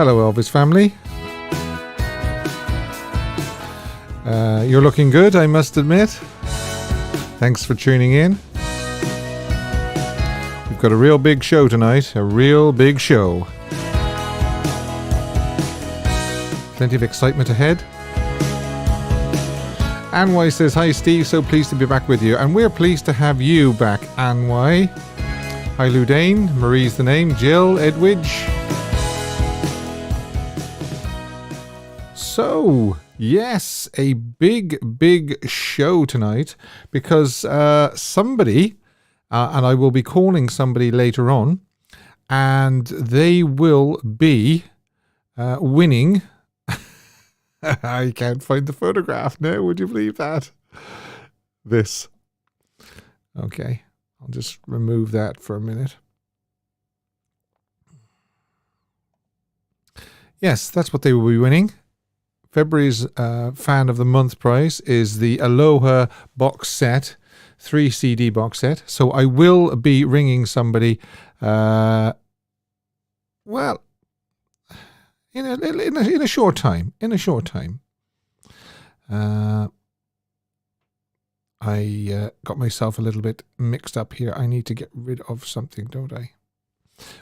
Hello, Elvis family. You're looking good, I must admit. Thanks for tuning in. We've got a real big show tonight, a real big show. Plenty of excitement ahead. Anway says, hi Steve, so pleased to be back with you. And we're pleased to have you back, Anway. Hi Ludane, Marie's the name, Jill, Edwidge. So, yes, a big show tonight because somebody, and I will be calling somebody later on, and they will be winning. I can't find the photograph now, would you believe that? This. Okay, I'll just remove that for a minute. Yes, that's what they will be winning. February's Fan of the Month prize is the Aloha box set, 3 CD box set. So I will be ringing somebody, well, in a short time. I got myself a little bit mixed up here. I need to get rid of something, don't I?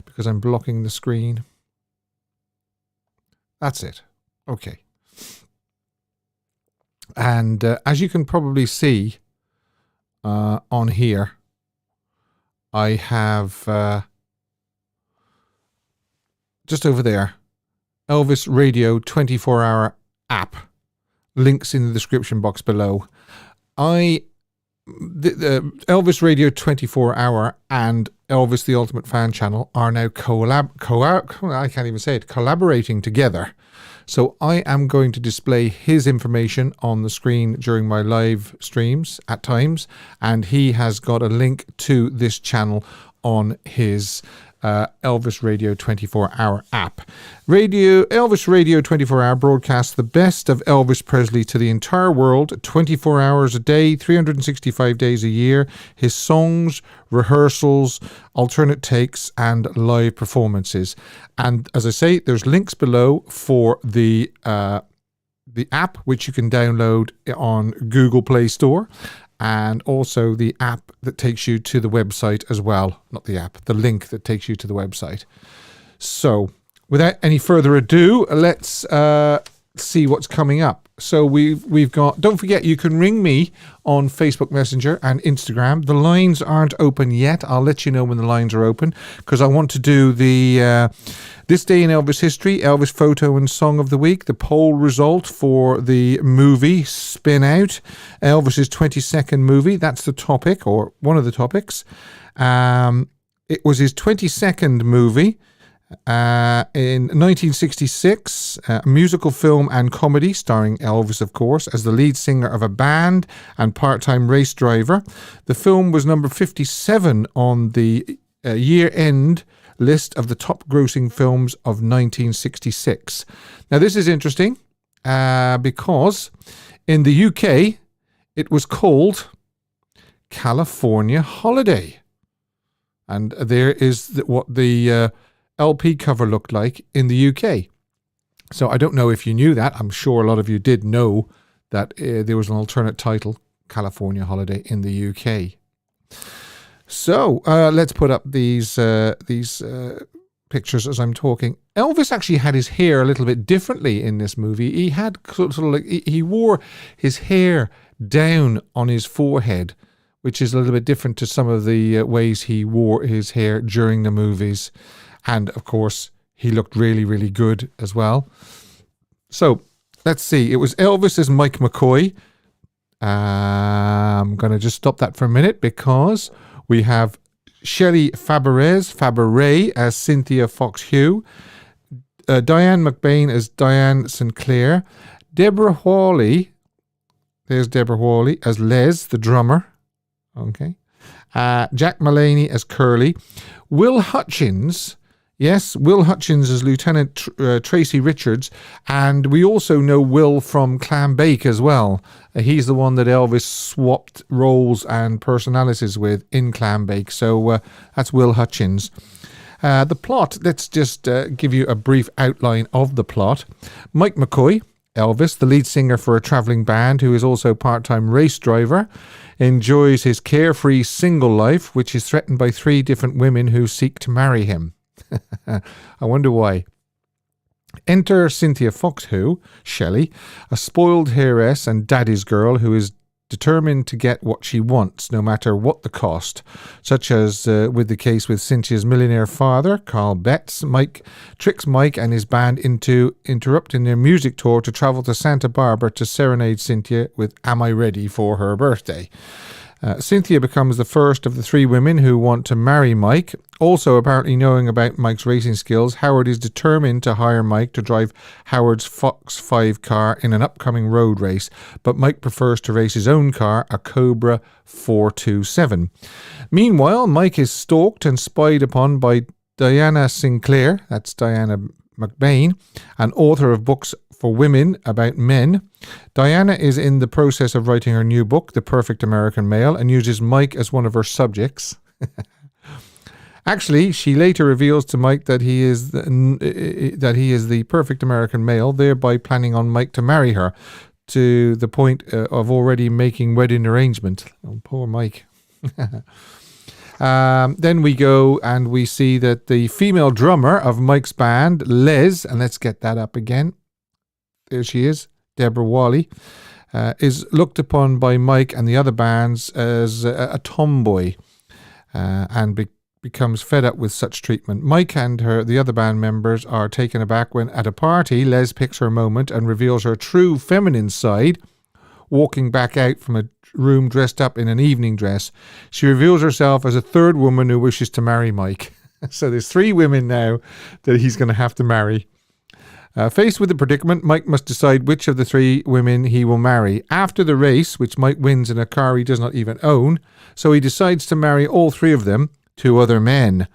Because I'm blocking the screen. That's it. Okay. And as you can probably see on here, I have just over there, Elvis Radio 24-hour app. Links in the description box below. The Elvis Radio 24-hour and Elvis the Ultimate Fan channel are now collaborating together. So I am going to display his information on the screen during my live streams at times, and he has got a link to this channel on his Elvis Radio 24-hour app. Elvis Radio 24-hour broadcasts the best of Elvis Presley to the entire world, 24 hours a day, 365 days a year. His songs, rehearsals, alternate takes, and live performances. And as I say, there's links below for the app, which you can download on Google Play Store. And also the app that takes you to the website as well. Not the app, the link that takes you to the website. So, without any further ado, let's see what's coming up. So we've got, don't forget, you can ring me on Facebook Messenger and Instagram. The lines aren't open yet. I'll let you know when the lines are open, because I want to do the This Day in Elvis History, Elvis Photo and Song of the Week, the poll result for the movie Spinout, Elvis's 22nd movie. That's the topic, or one of the topics. It was his 22nd movie. In 1966, a musical film and comedy starring Elvis, of course, as the lead singer of a band and part-time race driver. The film was number 57 on the year-end list of the top-grossing films of 1966. Now, this is interesting because in the UK, it was called California Holiday. And there is what the LP cover looked like in the UK. So I don't know if you knew that. I'm sure a lot of you did know that there was an alternate title, California Holiday, in the UK. So let's put up these pictures as I'm talking. Elvis actually had his hair a little bit differently in this movie. He had sort of like, he wore his hair down on his forehead, which is a little bit different to some of the ways he wore his hair during the movies. And, of course, he looked really, really good as well. So, let's see. It was Elvis as Mike McCoy. I'm going to just stop that for a minute because we have Shelley Fabares as Cynthia Fox-Hugh. Diane McBain as Diane Sinclair. Deborah Hawley. There's Deborah Hawley as Les, the drummer. Okay. Jack Mulaney as Curly. Will Hutchins... Yes, Will Hutchins as Lieutenant Tracy Richards, and we also know Will from Clambake as well. He's the one that Elvis swapped roles and personalities with in Clambake, so that's Will Hutchins. The plot, let's just give you a brief outline of the plot. Mike McCoy, Elvis, the lead singer for a travelling band who is also a part-time race driver, enjoys his carefree single life, which is threatened by 3 different women who seek to marry him. I wonder why. Enter Cynthia Foxwho, Shelley, a spoiled heiress and daddy's girl who is determined to get what she wants, no matter what the cost, such as with the case with Cynthia's millionaire father, Carl Betts. Mike tricks Mike and his band into interrupting their music tour to travel to Santa Barbara to serenade Cynthia with Am I Ready for her birthday. Cynthia becomes the first of the 3 women who want to marry Mike. Also, apparently knowing about Mike's racing skills, Howard is determined to hire Mike to drive Howard's Fox 5 car in an upcoming road race, but Mike prefers to race his own car, a Cobra 427. Meanwhile, Mike is stalked and spied upon by Diana Sinclair, that's Diana McBain, an author of books for women about men. Diana is in the process of writing her new book, The Perfect American Male, and uses Mike as one of her subjects. Actually, she later reveals to Mike that he is the perfect American male, thereby planning on Mike to marry her, to the point of already making wedding arrangement. Oh, poor Mike. Then we go and we see that the female drummer of Mike's band, Les, and let's get that up again. There she is, Deborah Wally, is looked upon by Mike and the other bands as a tomboy and becomes fed up with such treatment. Mike and the other band members are taken aback when at a party, Les picks her moment and reveals her true feminine side, walking back out from a room dressed up in an evening dress. She reveals herself as a 3rd woman who wishes to marry Mike. So there's 3 women now that he's going to have to marry. Faced with the predicament, Mike must decide which of the 3 women he will marry. After the race, which Mike wins in a car he does not even own, so he decides to marry all 3 of them to other men.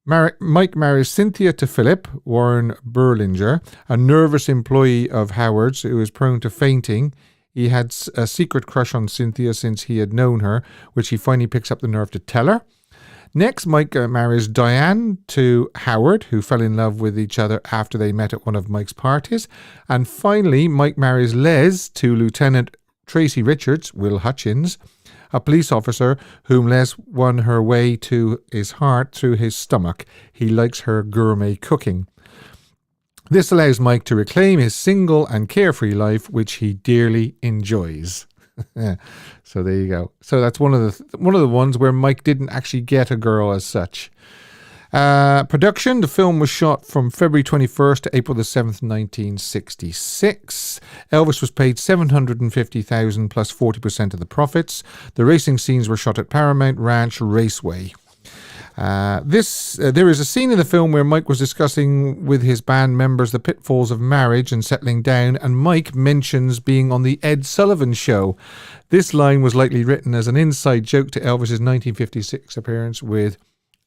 Mike marries Cynthia to Philip, Warren Berlinger, a nervous employee of Howard's who is prone to fainting. He had a secret crush on Cynthia since he had known her, which he finally picks up the nerve to tell her. Next, Mike marries Diane to Howard, who fell in love with each other after they met at one of Mike's parties. And finally, Mike marries Les to Lieutenant Tracy Richards, Will Hutchins, a police officer whom Les won her way to his heart through his stomach. He likes her gourmet cooking. This allows Mike to reclaim his single and carefree life, which he dearly enjoys. So there you go. So that's one of the ones where Mike didn't actually get a girl as such. Production, the film was shot from February 21st to April the 7th, 1966. Elvis was paid $750,000 plus 40% of the profits. The racing scenes were shot at Paramount Ranch Raceway. There is a scene in the film where Mike was discussing with his band members the pitfalls of marriage and settling down, and Mike mentions being on the Ed Sullivan Show. This line was likely written as an inside joke to Elvis's 1956 appearance with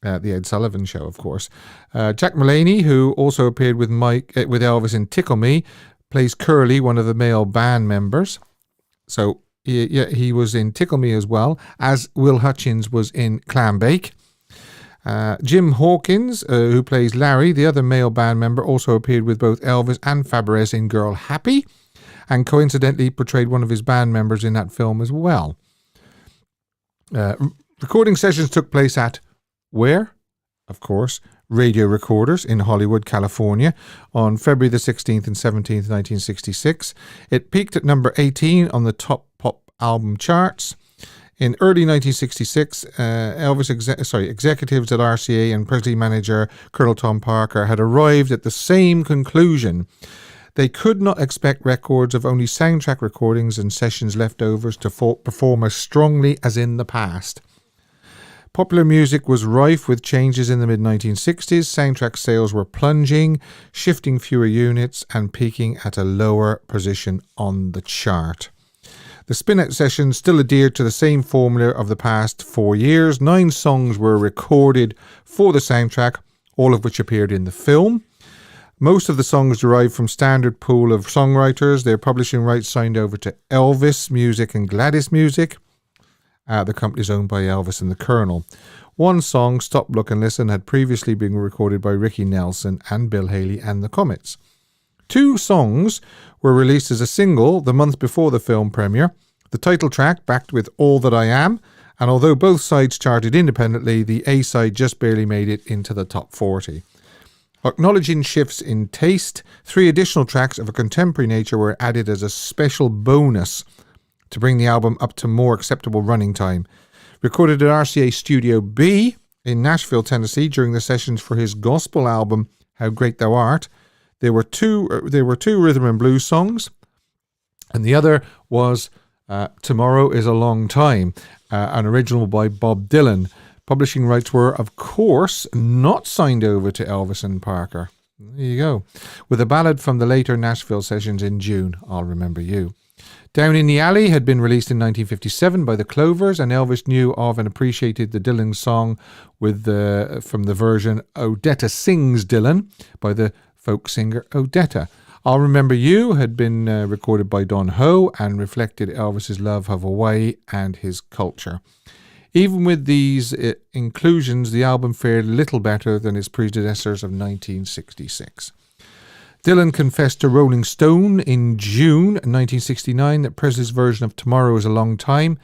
the Ed Sullivan Show, of course. Jack Mulaney, who also appeared with Elvis in Tickle Me, plays Curly, one of the male band members. So he was in Tickle Me as well, as Will Hutchins was in Clam Bake. Jim Hawkins, who plays Larry, the other male band member, also appeared with both Elvis and Faberès in Girl Happy, and coincidentally portrayed one of his band members in that film as well. Recording sessions took place at where? Of course, Radio Recorders in Hollywood, California, on February the 16th and 17th, 1966. It peaked at number 18 on the top pop album charts. In early 1966, executives at RCA and Presley manager Colonel Tom Parker had arrived at the same conclusion. They could not expect records of only soundtrack recordings and sessions leftovers to perform as strongly as in the past. Popular music was rife with changes in the mid-1960s. Soundtrack sales were plunging, shifting fewer units and peaking at a lower position on the chart. The Spinout sessions still adhered to the same formula of the past 4 years. 9 songs were recorded for the soundtrack, all of which appeared in the film. Most of the songs derived from standard pool of songwriters. Their publishing rights signed over to Elvis Music and Gladys Music. The company's owned by Elvis and the Colonel. One song, Stop, Look and Listen, had previously been recorded by Ricky Nelson and Bill Haley and the Comets. 2 songs were released as a single the month before the film premiere. The title track, backed with All That I Am, and although both sides charted independently, the A-side just barely made it into the top 40. Acknowledging shifts in taste, 3 additional tracks of a contemporary nature were added as a special bonus to bring the album up to more acceptable running time. Recorded at RCA Studio B in Nashville, Tennessee, during the sessions for his gospel album How Great Thou Art, there were two rhythm and blues songs, and the other was Tomorrow Is a Long Time, an original by Bob Dylan. Publishing rights were, of course, not signed over to Elvis and Parker. There you go. With a ballad from the later Nashville sessions in June, I'll Remember You. Down in the Alley had been released in 1957 by the Clovers, and Elvis knew of and appreciated the Dylan song from the version Odetta Sings Dylan by the folk singer Odetta. I'll Remember You had been recorded by Don Ho and reflected Elvis's love of Hawaii and his culture. Even with these inclusions, the album fared little better than its predecessors of 1966. Dylan confessed to Rolling Stone in June 1969 that Presley's version of Tomorrow Is a Long Time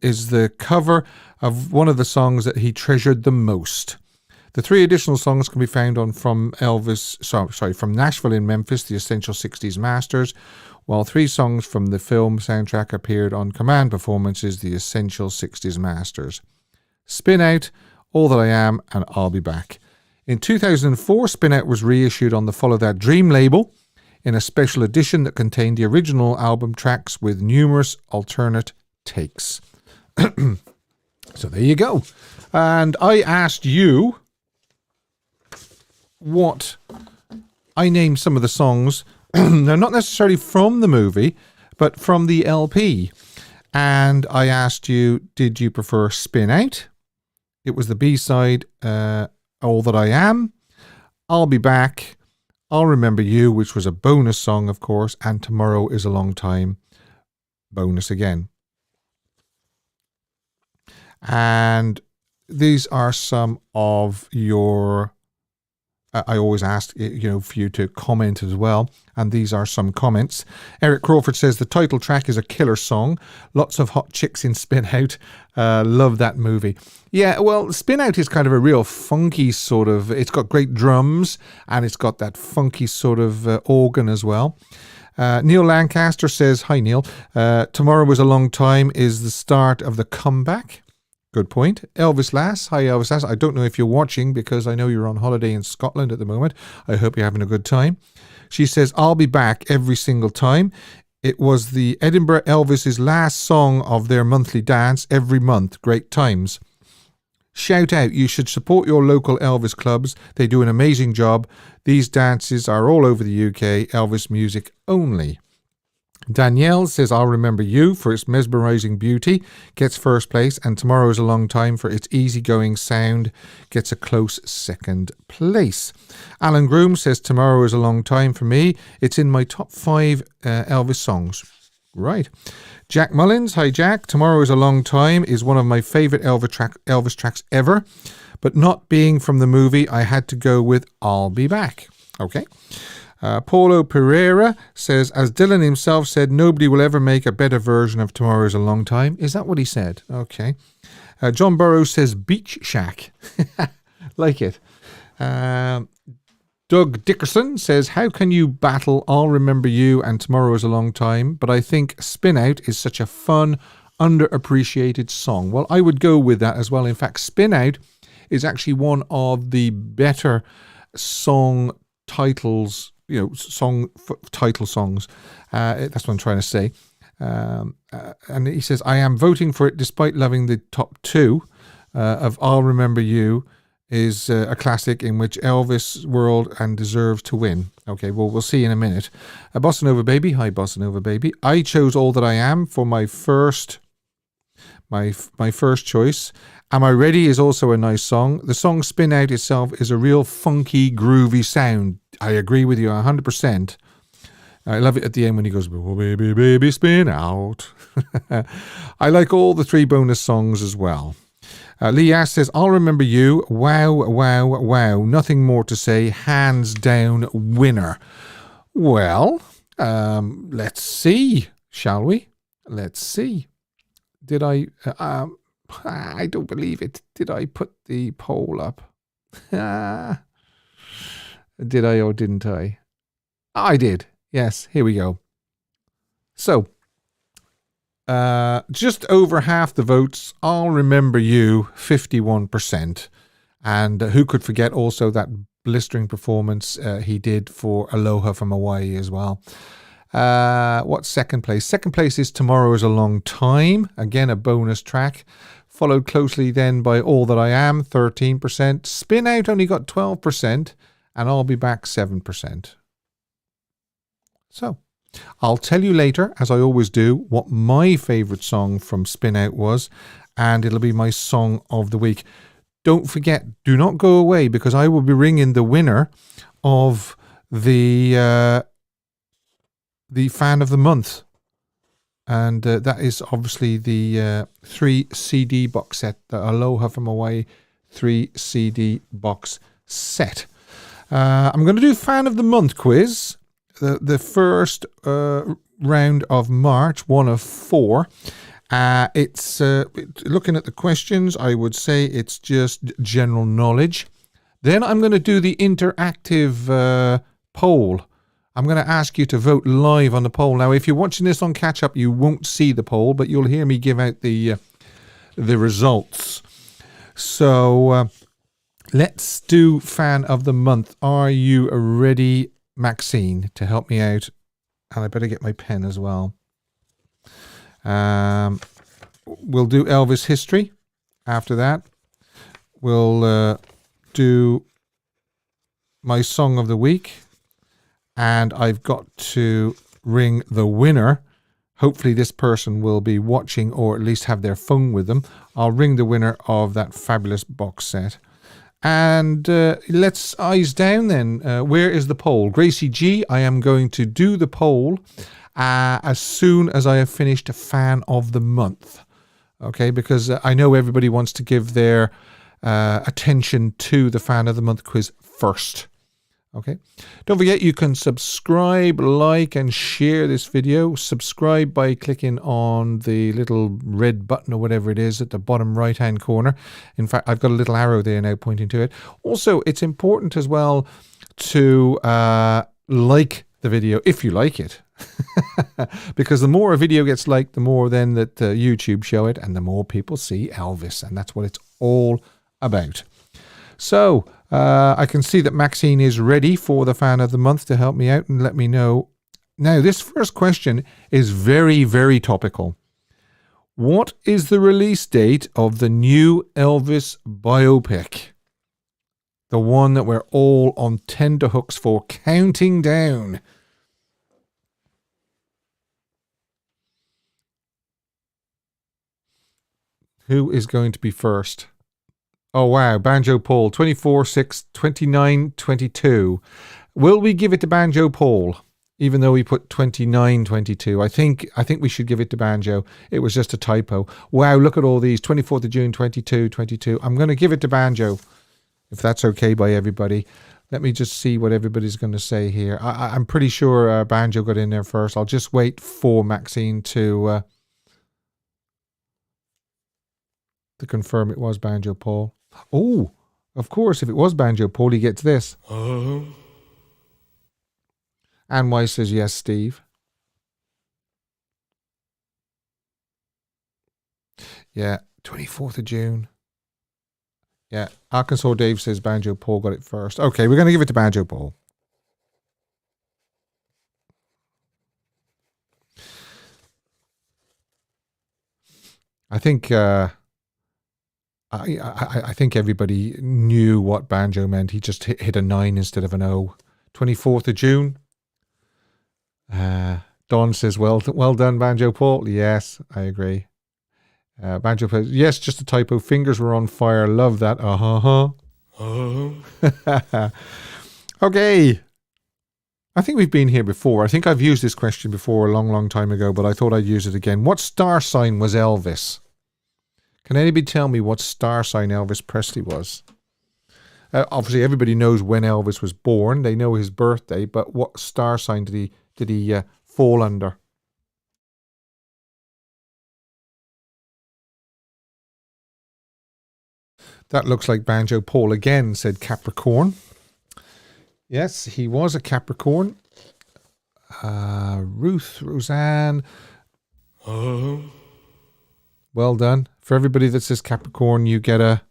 is the cover of one of the songs that he treasured the most. The 3 additional songs can be found from Nashville in Memphis, the Essential 60s Masters, while 3 songs from the film soundtrack appeared on Command Performances, the Essential 60s Masters. Spinout, All That I Am, and I'll Be Back. In 2004, Spinout was reissued on the Follow That Dream label in a special edition that contained the original album tracks with numerous alternate takes. So there you go. And I asked you what I named some of the songs, now not necessarily from the movie, but from the LP. And I asked you, did you prefer Spin Out? It was the B-side, All That I Am, I'll Be Back, I'll Remember You, which was a bonus song, of course, and Tomorrow Is a Long Time, bonus again. And these are some of your... I always ask, for you to comment as well. And these are some comments. Eric Crawford says, the title track is a killer song. Lots of hot chicks in Spin Out. Love that movie. Yeah, well, Spin Out is kind of a real funky sort of... It's got great drums and it's got that funky sort of organ as well. Neil Lancaster says, hi Neil, Tomorrow Was a Long Time is the start of the comeback. Good point. Elvis Lass. Hi, Elvis Lass. I don't know if you're watching because I know you're on holiday in Scotland at the moment. I hope you're having a good time. She says, I'll be back every single time. It was the Edinburgh Elvis's last song of their monthly dance every month. Great times. Shout out, you should support your local Elvis clubs. They do an amazing job. These dances are all over the UK. Elvis music only. Danielle says, I'll Remember You for its mesmerising beauty, gets first place, and Tomorrow Is a Long Time for its easygoing sound, gets a close second place. Alan Groom says, Tomorrow Is a Long Time for me. It's in my top 5 Elvis songs. Right. Jack Mullins, hi Jack. Tomorrow Is a Long Time is one of my favourite Elvis tracks ever, but not being from the movie, I had to go with I'll Be Back. Okay. Paulo Pereira says, as Dylan himself said, nobody will ever make a better version of Tomorrow Is a Long Time. Is that what he said? Okay. John Burrows says, Beach Shack. Like it. Doug Dickerson says, how can you battle I'll Remember You and Tomorrow Is a Long Time? But I think Spin Out is such a fun, underappreciated song. Well, I would go with that as well. In fact, Spin Out is actually one of the better song titles, title songs. That's what I'm trying to say. And he says, I am voting for it despite loving the top 2 of I'll Remember You is a classic in which Elvis whirled and deserves to win. Okay, well, we'll see in a minute. Bossa Nova Baby. Hi, Bossa Nova Baby. I chose All That I Am for my first choice. Am I Ready is also a nice song. The song Spin Out itself is a real funky, groovy sound. I agree with you 100%. I love it at the end when he goes, oh, baby, baby, spin out. I like all the 3 bonus songs as well. Lee Ash says, I'll remember you. Wow, wow, wow. Nothing more to say. Hands down winner. Well, let's see, shall we? Let's see. Did I don't believe it. Did I put the poll up? Did I or didn't I? I did. Yes, here we go. So, just over half the votes, I'll remember you, 51%. And who could forget also that blistering performance he did for Aloha from Hawaii as well. What's second place? Second place is Tomorrow is a Long Time. Again, a bonus track. Followed closely then by All That I Am, 13%. Spin Out only got 12%. And I'll Be Back, 7%. So, I'll tell you later, as I always do, what my favourite song from Spin Out was, and it'll be my song of the week. Don't forget, do not go away, because I will be ringing the winner of the Fan of the Month. And that is obviously the 3 CD box set, the Aloha from Hawaii 3 CD box set. I'm going to do Fan of the Month quiz. The first round of March, 1 of 4. It's looking at the questions, I would say it's just general knowledge. Then I'm going to do the interactive poll. I'm going to ask you to vote live on the poll. Now, if you're watching this on catch up, you won't see the poll, but you'll hear me give out the results. So let's do Fan of the Month. Are you ready, Maxine, to help me out? And I better get my pen as well. We'll do Elvis history after that. We'll do my song of the week. And I've got to ring the winner. Hopefully this person will be watching or at least have their phone with them. I'll ring the winner of that fabulous box set. And let's eyes down then. Where is the poll? Gracie G, I am going to do the poll as soon as I have finished Fan of the Month. Okay, because I know everybody wants to give their attention to the Fan of the Month quiz first. Okay, don't forget you can subscribe, like, and share this video. Subscribe by clicking on the little red button or whatever it is at the bottom right hand corner. In fact, I've got a little arrow there now pointing to it. Also, it's important as well to like the video if you like it. Because the more a video gets liked, the more then that YouTube show it, and the more people see Elvis, and that's what it's all about. So I can see that Maxine is ready for the Fan of the Month to help me out and let me know. Now, this first question is very, very topical. What is the release date of the new Elvis biopic? The one that we're all on tenterhooks for, counting down. Who is going to be first? Oh, wow. Banjo Paul, 24/6/29/22. Will we give it to Banjo Paul, even though we put 29/22? I think we should give it to Banjo. It was just a typo. Wow, look at all these. 24th of June, 22/22. I'm going to give it to Banjo, if that's okay by everybody. Let me just see what everybody's going to say here. I'm pretty sure Banjo got in there first. I'll just wait for Maxine to confirm it was Banjo Paul. Oh, of course, if it was Banjo Paul, he gets this. Anne Weiss says yes, Steve. Yeah, 24th of June. Yeah, Arkansas Dave says Banjo Paul got it first. Okay, we're going to give it to Banjo Paul. I think I think everybody knew what banjo meant. He just hit a 9 instead of an O. 24th of June. Don says, well done, Banjo Paul. Yes, I agree. Banjo Paul, yes, just a typo. Fingers were on fire. Love that. Okay. I think we've been here before. I think I've used this question before a long, long time ago, but I thought I'd use it again. What star sign was Elvis? Can anybody tell me what star sign Elvis Presley was? Obviously, everybody knows when Elvis was born. They know his birthday, but what star sign did he fall under? That looks like Banjo Paul again, said Capricorn. Yes, he was a Capricorn. Ruth, Roseanne. Well done. For everybody that says Capricorn, you get a...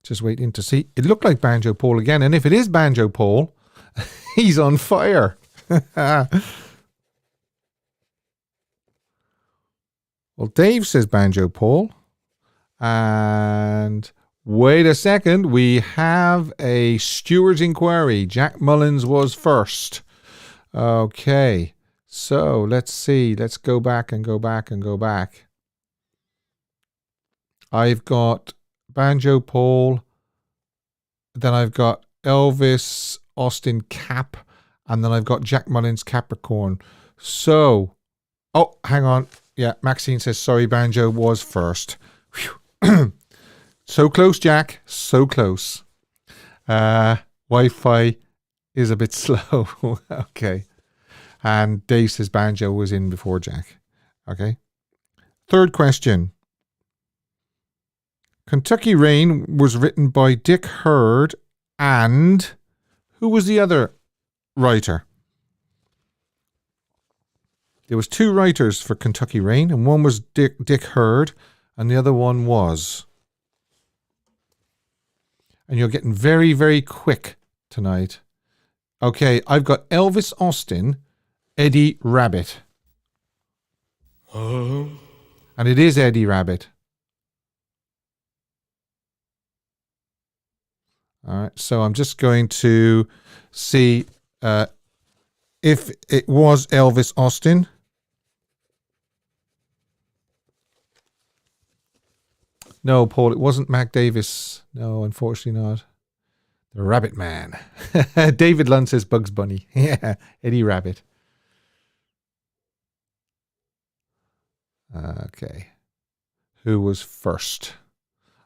Just waiting to see. It looked like Banjo Paul again. And if it is Banjo Paul, he's on fire. Well, Dave says Banjo Paul. And wait a second. We have a steward's inquiry. Jack Mullins was first. Okay. So let's see. Let's go back and go back and go back. I've got Banjo Paul. Then I've got Elvis Austin Cap. And then I've got Jack Mullins Capricorn. So, oh, hang on. Yeah, Maxine says, sorry, Banjo was first. So close, Jack. So close. Wi-Fi is a bit slow. Okay. And Dave says Banjo was in before Jack. Okay. Third question. Kentucky Rain was written by Dick Hurd and who was the other writer? There was two writers for Kentucky Rain, and one was Dick Hurd, and the other one was... And you're getting very, very quick tonight. Okay, I've got Elvis Austin, Eddie Rabbitt. And it is Eddie Rabbitt. All right, so I'm just going to see if it was Elvis Austin. No, Paul, it wasn't Mac Davis. No, unfortunately not. The Rabbit Man. David Lund says Bugs Bunny. Yeah, Eddie Rabbitt. Okay. Who was first?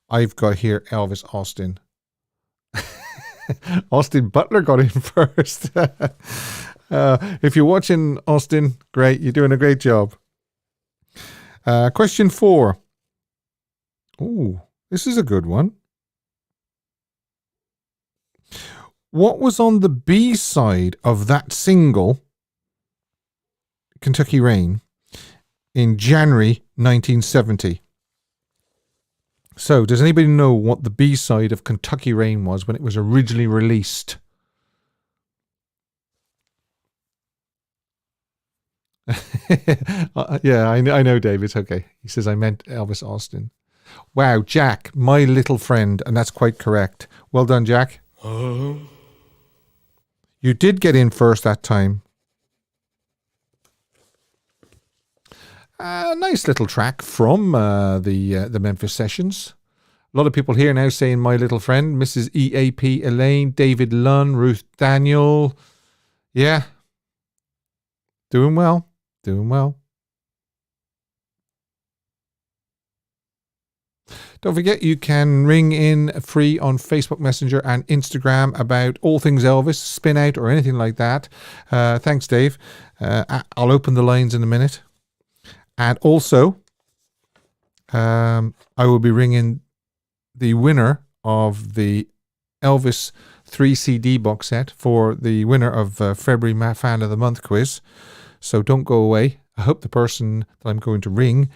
I've got here Elvis Austin. Austin Butler got in first. If you're watching, Austin, great. You're doing a great job. Question 4. Ooh, this is a good one. What was on the B side of that single, Kentucky Rain, in January 1970? So, does anybody know what the B side of Kentucky Rain was when it was originally released? Yeah, I know, Dave. It's okay. He says I meant Elvis Austin. Wow, Jack, my little friend, and that's quite correct. Well done, Jack. You did get in first that time. A nice little track from the Memphis Sessions. A lot of people here now saying my little friend, Mrs. EAP Elaine, David Lunn, Ruth Daniel. Yeah. Doing well. Doing well. Don't forget, you can ring in free on Facebook Messenger and Instagram about all things Elvis, Spinout, or anything like that. Thanks, Dave. I'll open the lines in a minute. And also, I will be ringing the winner of the Elvis 3 CD box set for the winner of February Fan of the Month quiz. So don't go away. I hope the person that I'm going to ring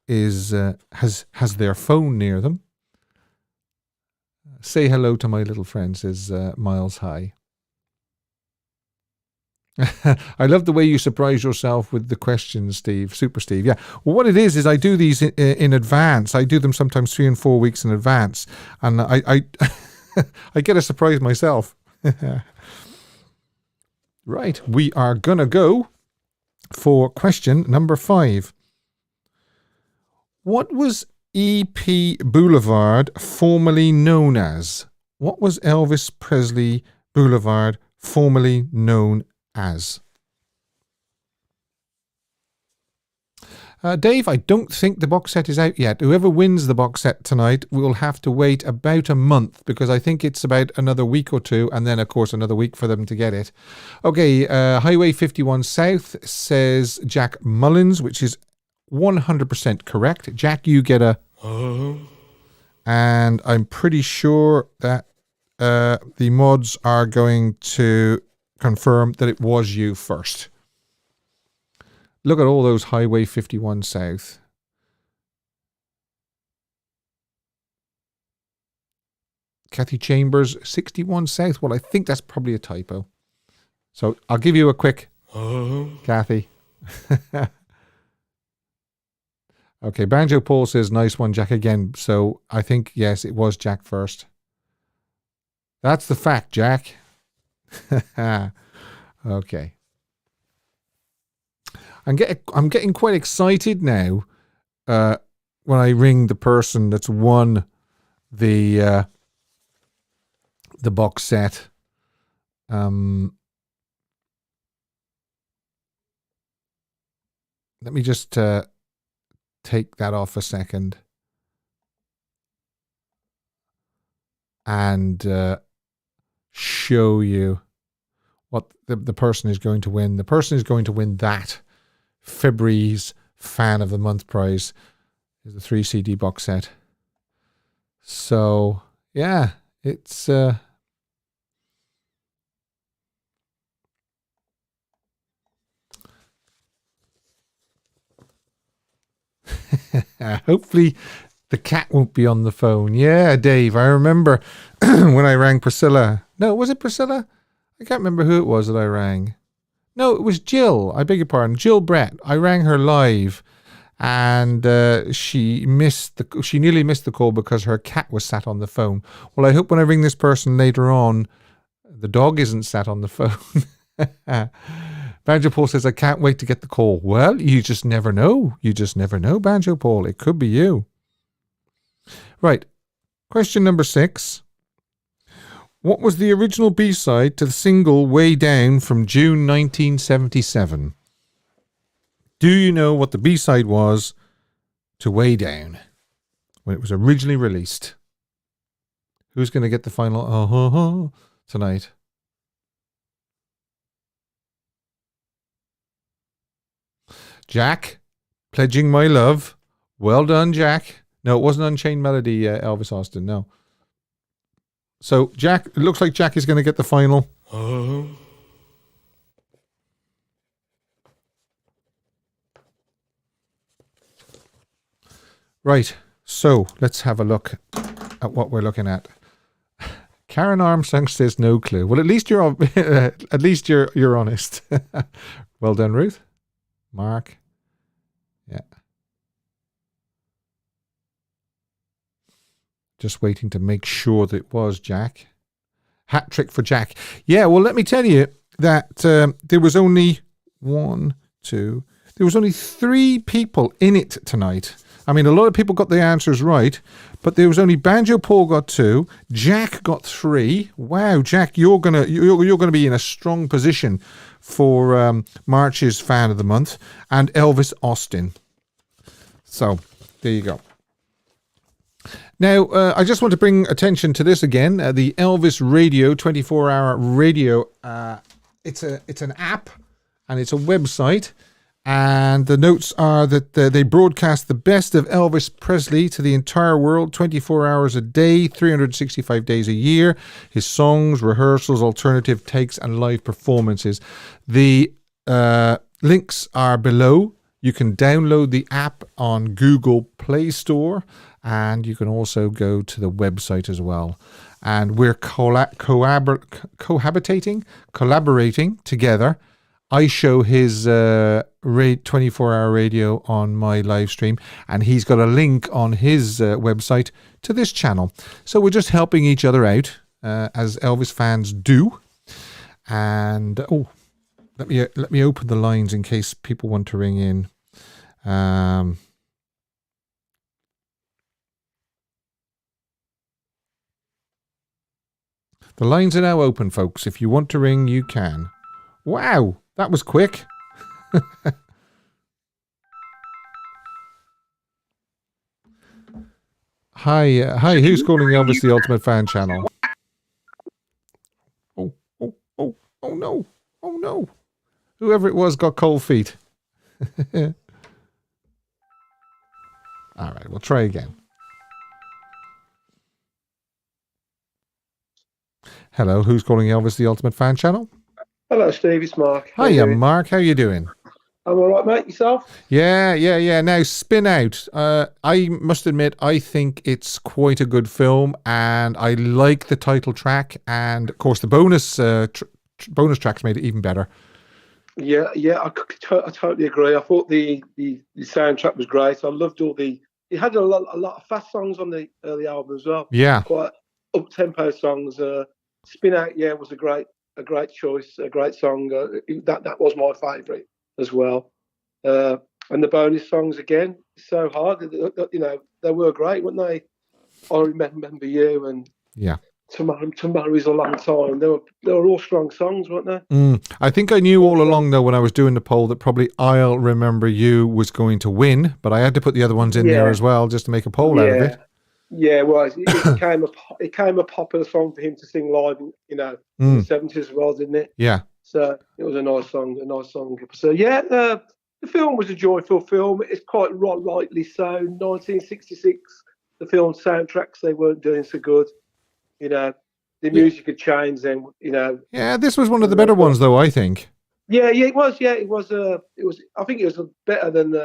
has their phone near them. Say hello to my little friend, says Miles High. I love the way you surprise yourself with the questions, Steve. Super Steve. Yeah. Well, what it is I do these in advance. I do them sometimes 3 and 4 weeks in advance. And I I get a surprise myself. Right. We are going to go for question number 5. What was EP Boulevard formerly known as? What was Elvis Presley Boulevard formerly known as? Dave, I don't think the box set is out yet. Whoever wins the box set tonight will have to wait about a month, because I think it's about another week or two, and then, of course, another week for them to get it. Okay, Highway 51 South says Jack Mullins, which is 100% correct. Jack, you get a... And I'm pretty sure that the mods are going to confirm that it was you first. Look at all those Highway 51 South. Kathy Chambers, 61 South. Well, I think that's probably a typo. So I'll give you a quick... Kathy. Okay, Banjo Paul says, nice one, Jack, again. So I think, yes, it was Jack first. That's the fact, Jack. Okay. I'm getting quite excited now when I ring the person that's won the box set. Let me just take that off a second and show you what the person is going to win. The person is going to win that February's Fan of the Month prize is the 3 CD box set. So yeah, it's hopefully the cat won't be on the phone. Yeah, Dave, I remember when I rang Priscilla. No, was it Priscilla? I can't remember who it was that I rang. No, it was Jill. I beg your pardon. Jill Brett. I rang her live, and she nearly missed the call because her cat was sat on the phone. Well, I hope when I ring this person later on, the dog isn't sat on the phone. Banjo Paul says, I can't wait to get the call. Well, you just never know. You just never know, Banjo Paul. It could be you. Right. Question number 6. What was the original B-side to the single Way Down from June 1977? Do you know what the B-side was to Way Down when it was originally released? Who's going to get the final tonight? Jack, Pledging My Love. Well done, Jack. No, it wasn't Unchained Melody, Elvis Austin, no. So, Jack, it looks like Jack is going to get the final. Right, so let's have a look at what we're looking at. Karen Armstrong says no clue. Well, at least you're you're honest. Well done, Ruth. Mark. Yeah. Just waiting to make sure that it was Jack. Hat trick for Jack. Yeah, well, let me tell you that there was only 3 people in it tonight. I mean, a lot of people got the answers right, but there was only Banjo Paul got 2, Jack got 3. Wow, Jack, you're gonna be in a strong position for March's Fan of the Month, and Elvis Austin. So there you go. Now, I just want to bring attention to this again. The Elvis Radio 24-hour radio. It's an app and it's a website. And the notes are that they broadcast the best of Elvis Presley to the entire world, 24 hours a day, 365 days a year. His songs, rehearsals, alternative takes, and live performances. The links are below. You can download the app on Google Play Store, and you can also go to the website as well. And we're collaborating together. I show his 24-hour radio on my live stream, and he's got a link on his website to this channel. So we're just helping each other out, as Elvis fans do. And let me open the lines in case people want to ring in. The lines are now open, folks. If you want to ring, you can. Wow, that was quick. Hi, who's calling Elvis the Ultimate Fan channel? Oh no. Oh no. Whoever it was got cold feet. All right, we'll try again. Hello, who's calling Elvis the Ultimate Fan channel? Hello, Steve. It's Mark. Hiya, Mark. How you doing? I'm all right, mate. Yourself? Yeah. Now, Spinout. I must admit, I think it's quite a good film, and I like the title track, and of course, the bonus tracks made it even better. Yeah, I totally agree. I thought the soundtrack was great. I loved all the. It had a lot of fast songs on the early album as well. Yeah, quite up tempo songs. Spinout, was a great choice, a great song. That was my favourite as well. And the bonus songs again, so hard. They were great, weren't they? I remember you and Tomorrow's a Long Time. They were all strong songs, weren't they? I think I knew all along though when I was doing the poll that probably I'll Remember You was going to win, but I had to put the other ones in there as well just to make a poll out of it. Yeah, well, it became a popular song for him to sing live, in the 70s as well, didn't it? Yeah. So it was a nice song. So the film was a joyful film. It's quite rightly so. 1966, the film soundtracks, they weren't doing so good. The music had changed then. Yeah, this was one of the better ones, though. I think. Yeah, it was. Yeah, it was. I think it was better than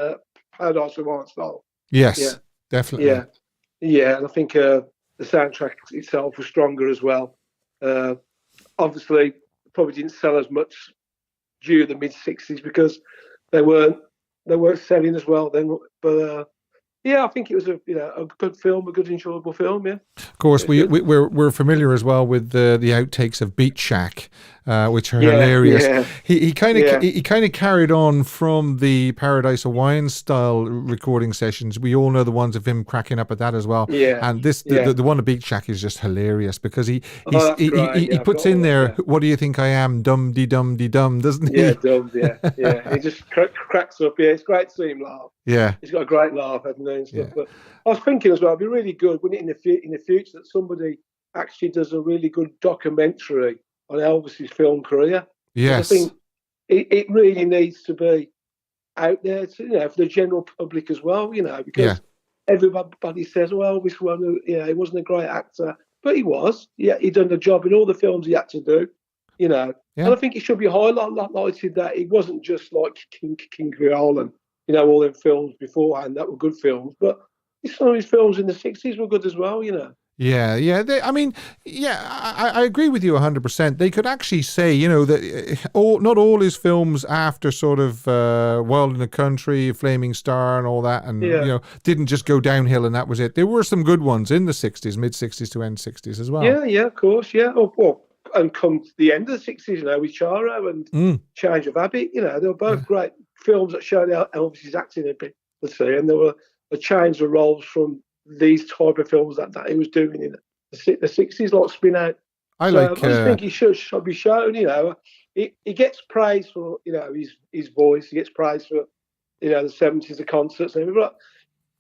Paradise Romance style. Yes, definitely. Yeah, and I think the soundtrack itself was stronger as well. Obviously, probably didn't sell as much during the mid '60s because they weren't selling as well then. But I think it was a good film, a good enjoyable film. Yeah. Of course, we're familiar as well with the outtakes of Beat Shack, which are hilarious. Yeah. He kind of carried on from the Paradise Hawaiian style recording sessions. We all know the ones of him cracking up at that as well. Yeah. And the one of Beat Shack is just hilarious because he puts in there, "What do you think I am? Dum de dum de dum," doesn't he? Yeah, dumb. Yeah. He just cracks up. Yeah, it's great to see him laugh. Yeah. He's got a great laugh, hasn't he? And stuff. But I was thinking as well, it'd be really good, wouldn't it, in the future, that somebody actually does a really good documentary on Elvis's film career. Yes. I think it really needs to be out there to, for the general public as well, because everybody says, well, Elvis, he wasn't a great actor, but he was. Yeah, he done the job in all the films he had to do, And I think it should be highlighted that it wasn't just like King Creole and, all them films beforehand that were good films, but some of his films in the 60s were good as well, Yeah. I agree with you 100%. They could actually say, that not all his films after sort of Wild in the Country, Flaming Star and all that, and, didn't just go downhill and that was it. There were some good ones in the 60s, mid-60s to end 60s as well. Yeah, of course, yeah. And come to the end of the 60s, with Charo and Change of Habit, they were both great films that showed Elvis's acting ability, and there were a change of roles from these type of films that he was doing in the 60s, like Spinout. I just think he should be shown. He gets praise for his voice. He gets praise for the 70s, the concerts and everything. But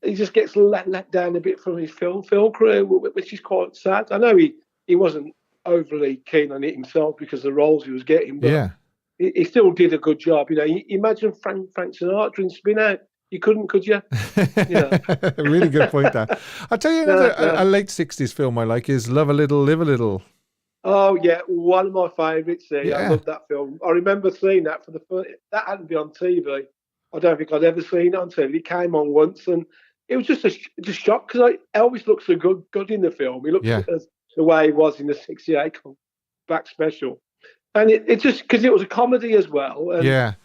he just gets let down a bit from his film career, which is quite sad. I know he wasn't overly keen on it himself because of the roles he was getting, but he still did a good job. Imagine Frank Sinatra in Spinout. You couldn't, could you? Really good point there. I'll tell you another a late 60s film I like is Love a Little, Live a Little. Oh, yeah, one of my favourites. I love that film. I remember seeing that for the first... That hadn't been on TV. I don't think I'd ever seen it on TV. It came on once, and it was just a shock because Elvis looks so good in the film. He looks the way he was in the 68 back special. And it just... Because it was a comedy as well. And,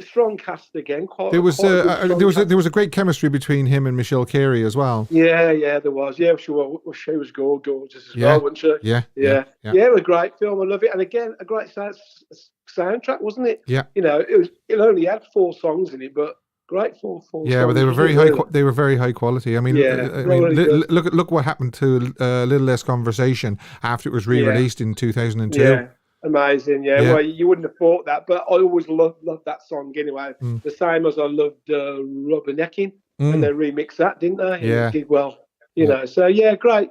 strong cast again. There was a great chemistry between him and Michelle Carey as well. Yeah, there was. Yeah, she was gorgeous as well, wasn't she? Yeah. It was a great film. I love it, and again, a great soundtrack, wasn't it? Yeah. It only had 4 songs in it, but great full Yeah, but songs, they were wasn't very it, high. really? They were very high quality. I mean, Yeah, they're really good. look what happened to a Little Less Conversation after it was Yeah, re-released in 2002. yeah, amazing. Yeah, Yeah. well, you wouldn't have thought that, but I always loved that song anyway. Mm. The same as I loved Rubbernecking, and Mm. they remixed that, didn't they? And it Yeah. did well, Yeah. So yeah, great.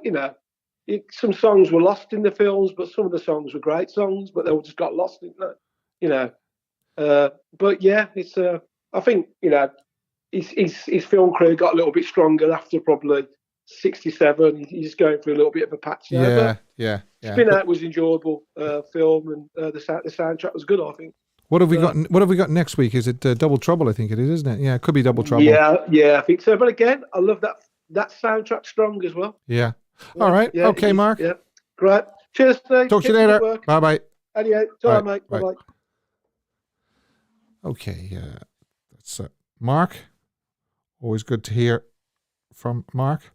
Some songs were lost in the films, but some of the songs were great songs, but they all just got lost, didn't they? You know. But yeah, it's I think his film career got a little bit stronger after probably 67. He's going through a little bit of a patch now, Yeah. but Yeah. Spinout was enjoyable film, and the soundtrack was good, I think. What have we got? What have we got next week? Is it Double Trouble? I think it is, isn't it? Yeah, it could be Double Trouble. Yeah, I think so. But again, I love that soundtrack strong as well. Yeah. All right. Yeah, okay, Mark. Yeah. Great. Cheers, Steve. Talk to you later. Bye bye. Adios. Bye, mate. Bye bye. Okay. That's Mark. Always good to hear from Mark.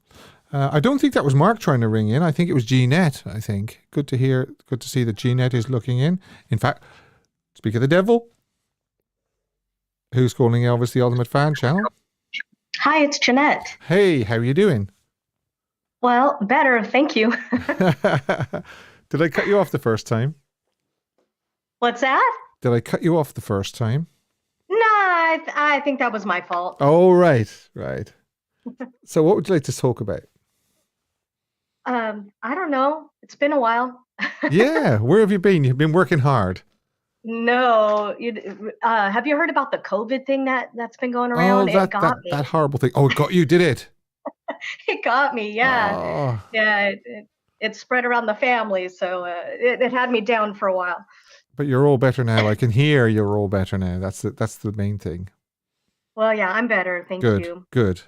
I don't think that was Mark trying to ring in. I think it was Jeanette. I think. Good to hear. Good to see that Jeanette is looking in. In fact, speak of the devil. Who's calling Elvis the Ultimate Fan channel? Hi, it's Jeanette. Hey, how are you doing? Well, better, thank you. Did I cut you off the first time? What's that? Did I cut you off the first time? No, I think that was my fault. Oh, right. So what would you like to talk about? I don't know. It's been a while. Yeah, where have you been? You've been working hard. No, have you heard about the COVID thing that's been going around? It got me. That horrible thing. Oh, it got you, did it? It got me, yeah. Oh. Yeah, it spread around the family, so it had me down for a while. But you're all better now. I can hear you're all better now. That's the main thing. Well, yeah, I'm better. Thank you. Good.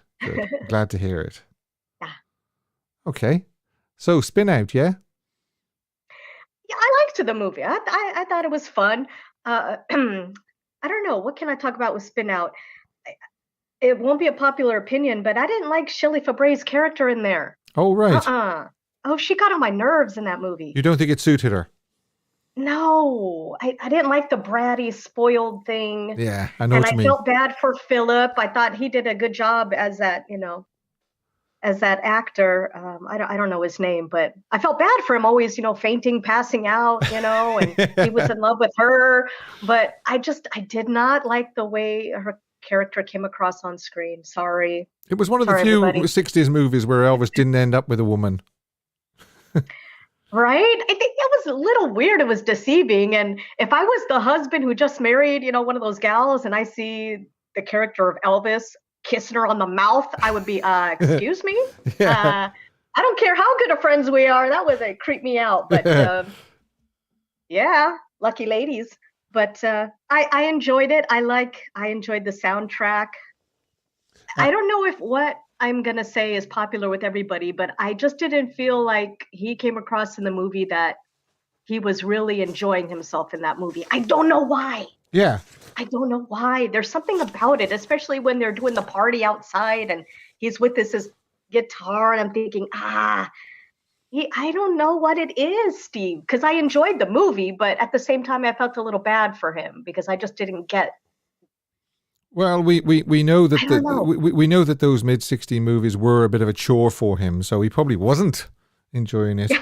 Glad to hear it. Yeah. Okay. So, Spinout, yeah? Yeah, I liked the movie. I thought it was fun. I don't know. What can I talk about with Spinout? It won't be a popular opinion, but I didn't like Shelley Fabray's character in there. Oh, right. Oh, she got on my nerves in that movie. You don't think it suited her? No, I didn't like the bratty, spoiled thing. Yeah, I know what you mean. And I felt bad for Philip. I thought he did a good job as that, as that actor. I don't know his name, but I felt bad for him always, fainting, passing out, and he was in love with her. But I did not like the way her character came across on screen. Sorry. It was one of the few 60s movies where Elvis didn't end up with a woman. Right? I think it was a little weird. It was deceiving. And if I was the husband who just married, one of those gals, and I see the character of Elvis kissing her on the mouth, I would be, excuse me? Yeah. I don't care how good of friends we are. That would creep me out. But yeah, lucky ladies. But I enjoyed it. I enjoyed the soundtrack. I don't know if what I'm going to say is popular with everybody, but I just didn't feel like he came across in the movie that he was really enjoying himself in that movie. I don't know why. Yeah. I don't know why. There's something about it, especially when they're doing the party outside and he's with his guitar, and I'm thinking, I don't know what it is, Steve, because I enjoyed the movie, but at the same time, I felt a little bad for him because I just didn't get. Well, we know that we know that those mid-60s movies were a bit of a chore for him, so he probably wasn't enjoying it.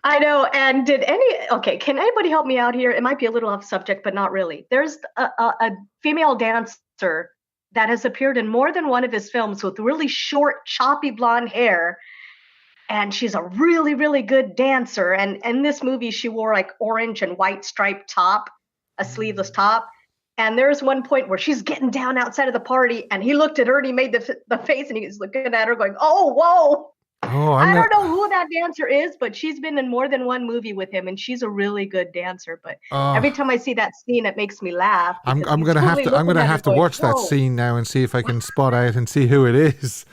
I know. And can anybody help me out here? It might be a little off subject, but not really. There's a female dancer that has appeared in more than one of his films with really short, choppy blonde hair. And she's a really, really good dancer. And in this movie, she wore like orange and white striped top, a sleeveless top. And there's one point where she's getting down outside of the party, and he looked at her and he made the face, and he's looking at her going, oh, whoa. Oh, I don't know who that dancer is, but she's been in more than one movie with him, and she's a really good dancer. But every time I see that scene, it makes me laugh. I'm gonna have to watch that scene now and see if I can spot out and see who it is.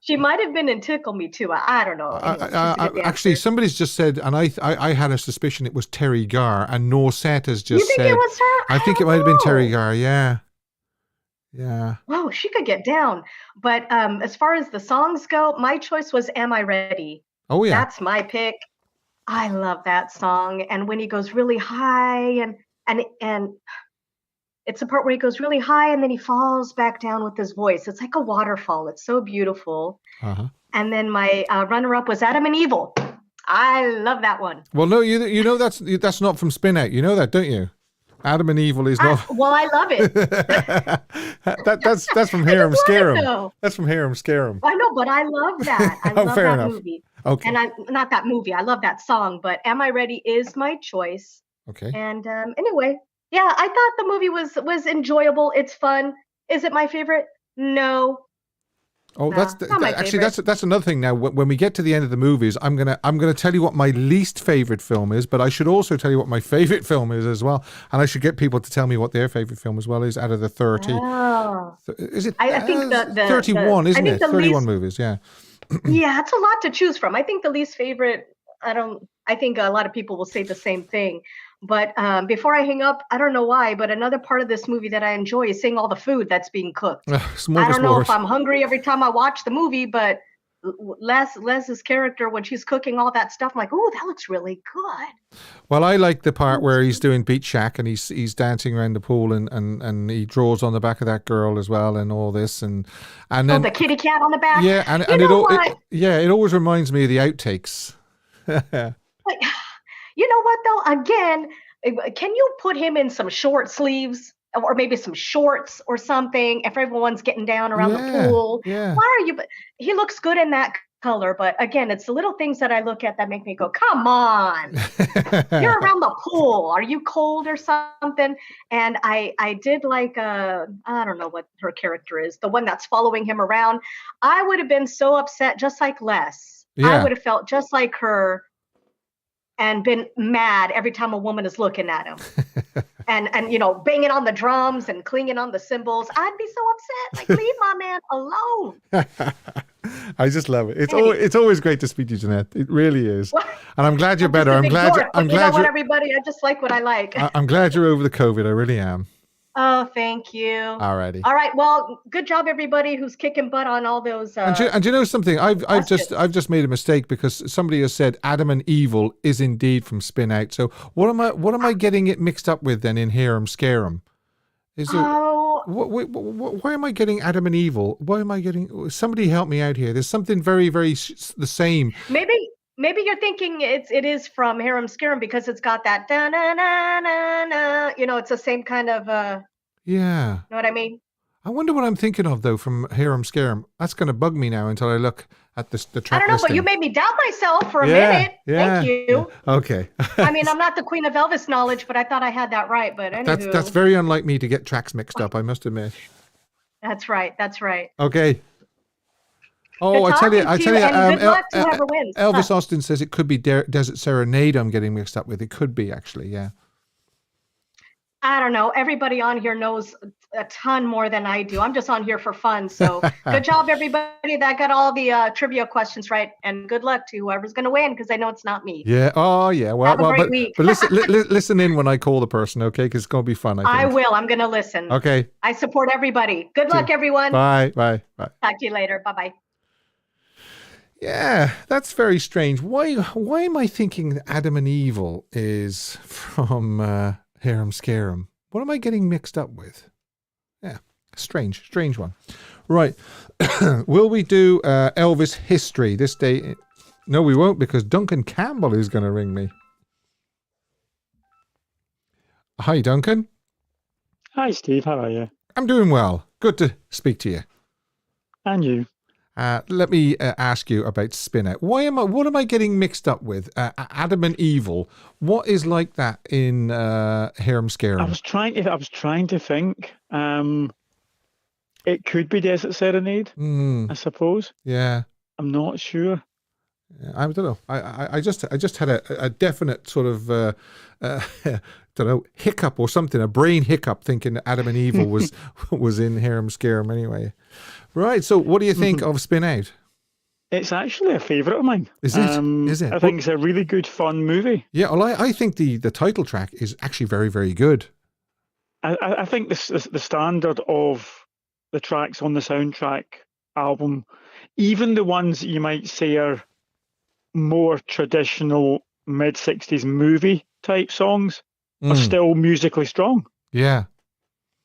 She might have been in Tickle Me Too. I don't know. Anyway, actually, somebody's just said, and I had a suspicion it was Terry Garr, and Norsette has just said. You think it was her? I think it might have been Terry Garr. Yeah. Yeah. Whoa, she could get down. But as far as the songs go, my choice was Am I Ready? Oh, yeah. That's my pick. I love that song. And when he goes really high and it's the part where he goes really high and then he falls back down with his voice. It's like a waterfall. It's so beautiful. Uh-huh. And then my runner-up was Adam and Evil. I love that one. Well, no, you know that's not from Spinout. You know that, don't you? Adam and Evil is not. Well, I love it. that's from Hear 'em Scare 'em. That's from Hear 'em Scare 'em. I know, but I love that. I love fair that enough. movie. Okay. And not that movie. I love that song. But Am I Ready is my choice. Okay. And anyway, yeah, I thought the movie was enjoyable. It's fun. Is it my favorite? No. Oh, that's another thing. Now, when we get to the end of the movies, I'm gonna tell you what my least favorite film is, but I should also tell you what my favorite film is as well, and I should get people to tell me what their favorite film as well is out of the 30. Oh. Is it? I think the 31, isn't it? 31 movies, yeah. Yeah, it's a lot to choose from. I think the least favorite. I think a lot of people will say the same thing. But before I hang up, I don't know why, but another part of this movie that I enjoy is seeing all the food that's being cooked. I don't know if I'm hungry every time I watch the movie, but Les's character, when she's cooking all that stuff, I'm like, oh, that looks really good. Well, I like the part where he's doing Beach Shack and he's dancing around the pool and he draws on the back of that girl as well and all this and then the kitty cat on the back. Yeah, and it always reminds me of the outtakes. But, you know what, though? Again, can you put him in some short sleeves or maybe some shorts or something if everyone's getting down around the pool? Yeah. Why are you? He looks good in that color. But again, it's the little things that I look at that make me go, come on. You're around the pool. Are you cold or something? And I did like, I don't know what her character is, the one that's following him around. I would have been so upset, just like Les. Yeah. I would have felt just like her. And been mad every time a woman is looking at him, and banging on the drums and clinging on the cymbals. I'd be so upset. Like, leave my man alone. I just love it. It's always great to speak to you, Jeanette. It really is. And I'm glad you're better. I'm glad. You know what, everybody? I just like what I like. I'm glad you're over the COVID. I really am. Oh, thank you. Alrighty. All right. Well, good job, everybody who's kicking butt on all those. And you know something? I've just made a mistake because somebody has said Adam and Evil is indeed from Spinout. So what am I getting it mixed up with then in Hear 'em Scare 'em? Is it? Why am I getting Adam and Evil? Why am I getting? Somebody help me out here. There's something very, very the same. Maybe you're thinking it is from Hear 'em Scare 'em because it's got that da na na na na. It's the same kind of. Yeah. Know what I mean? I wonder what I'm thinking of though from Hear 'em Scare 'em. That's going to bug me now until I look at the track. I don't know, listing. but you made me doubt myself for a minute. Yeah. Thank you. Yeah. Okay. I mean, I'm not the queen of Elvis knowledge, but I thought I had that right. But anywho. That's very unlike me to get tracks mixed up. I must admit. That's right. Okay. Oh, I tell you, good luck to whoever wins. Elvis Austin says it could be Desert Serenade I'm getting mixed up with. It could be, actually, yeah. I don't know. Everybody on here knows a ton more than I do. I'm just on here for fun. So good job, everybody that got all the trivia questions right. And good luck to whoever's going to win because I know it's not me. Yeah. Oh, yeah. Well, Have a great week. But listen in when I call the person, okay? Because it's going to be fun, I think. I will. I'm going to listen. Okay. I support everybody. Good luck, everyone. Bye. Talk to you later. Bye-bye. Yeah, that's very strange. Why am I thinking Adam and Evil is from Hear 'em Scare 'em? What am I getting mixed up with? Yeah, strange one. Right. Will we do Elvis history this day? No, we won't because Duncan Campbell is going to ring me. Hi, Duncan. Hi, Steve. How are you? I'm doing well. Good to speak to you. And you. Let me ask you about Spinout. What am I getting mixed up with? Adam and Evil. What is like that in Hear 'em Scare 'em? I was trying to think. It could be Desert Serenade, I suppose. Yeah. I'm not sure. I don't know. I just had a definite sort of don't know, hiccup or something, a brain hiccup, thinking that Adam and Evil was in Hear 'em Scare 'em anyway. Right. So, what do you think of Spinout? It's actually a favourite of mine. Is it? Is it? I think it's a really good, fun movie. Yeah. Well, I think the title track is actually very, very good. I think the standard of the tracks on the soundtrack album, even the ones that you might say are more traditional mid-60s movie type songs, are still musically strong. Yeah.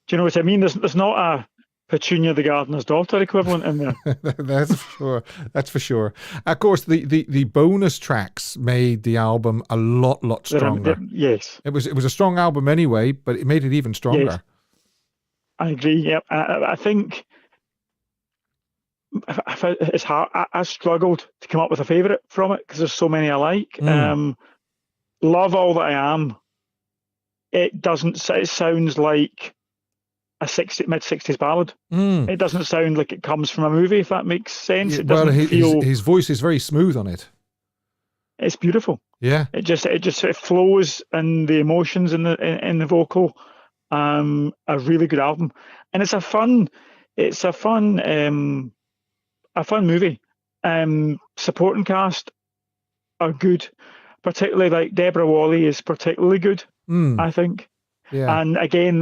Do you know what I mean? There's not a Petunia the Gardener's Daughter equivalent in there. That's for sure. That's for sure. Of course, the bonus tracks made the album a lot stronger. Yes. It was a strong album anyway, but it made it even stronger. Yes. I agree. Yep. I think it's hard. I struggled to come up with a favourite from it because there's so many I like. Love All That I Am. It sounds like a mid-60s ballad. It doesn't sound like it comes from a movie, if that makes sense. Yeah, it doesn't feel... his voice is very smooth on it. It's beautiful. Yeah. It flows, and the emotions in the vocal. A really good album, and it's a fun movie. Supporting cast are good, particularly like Deborah Wally is particularly good. I think. Yeah. And again,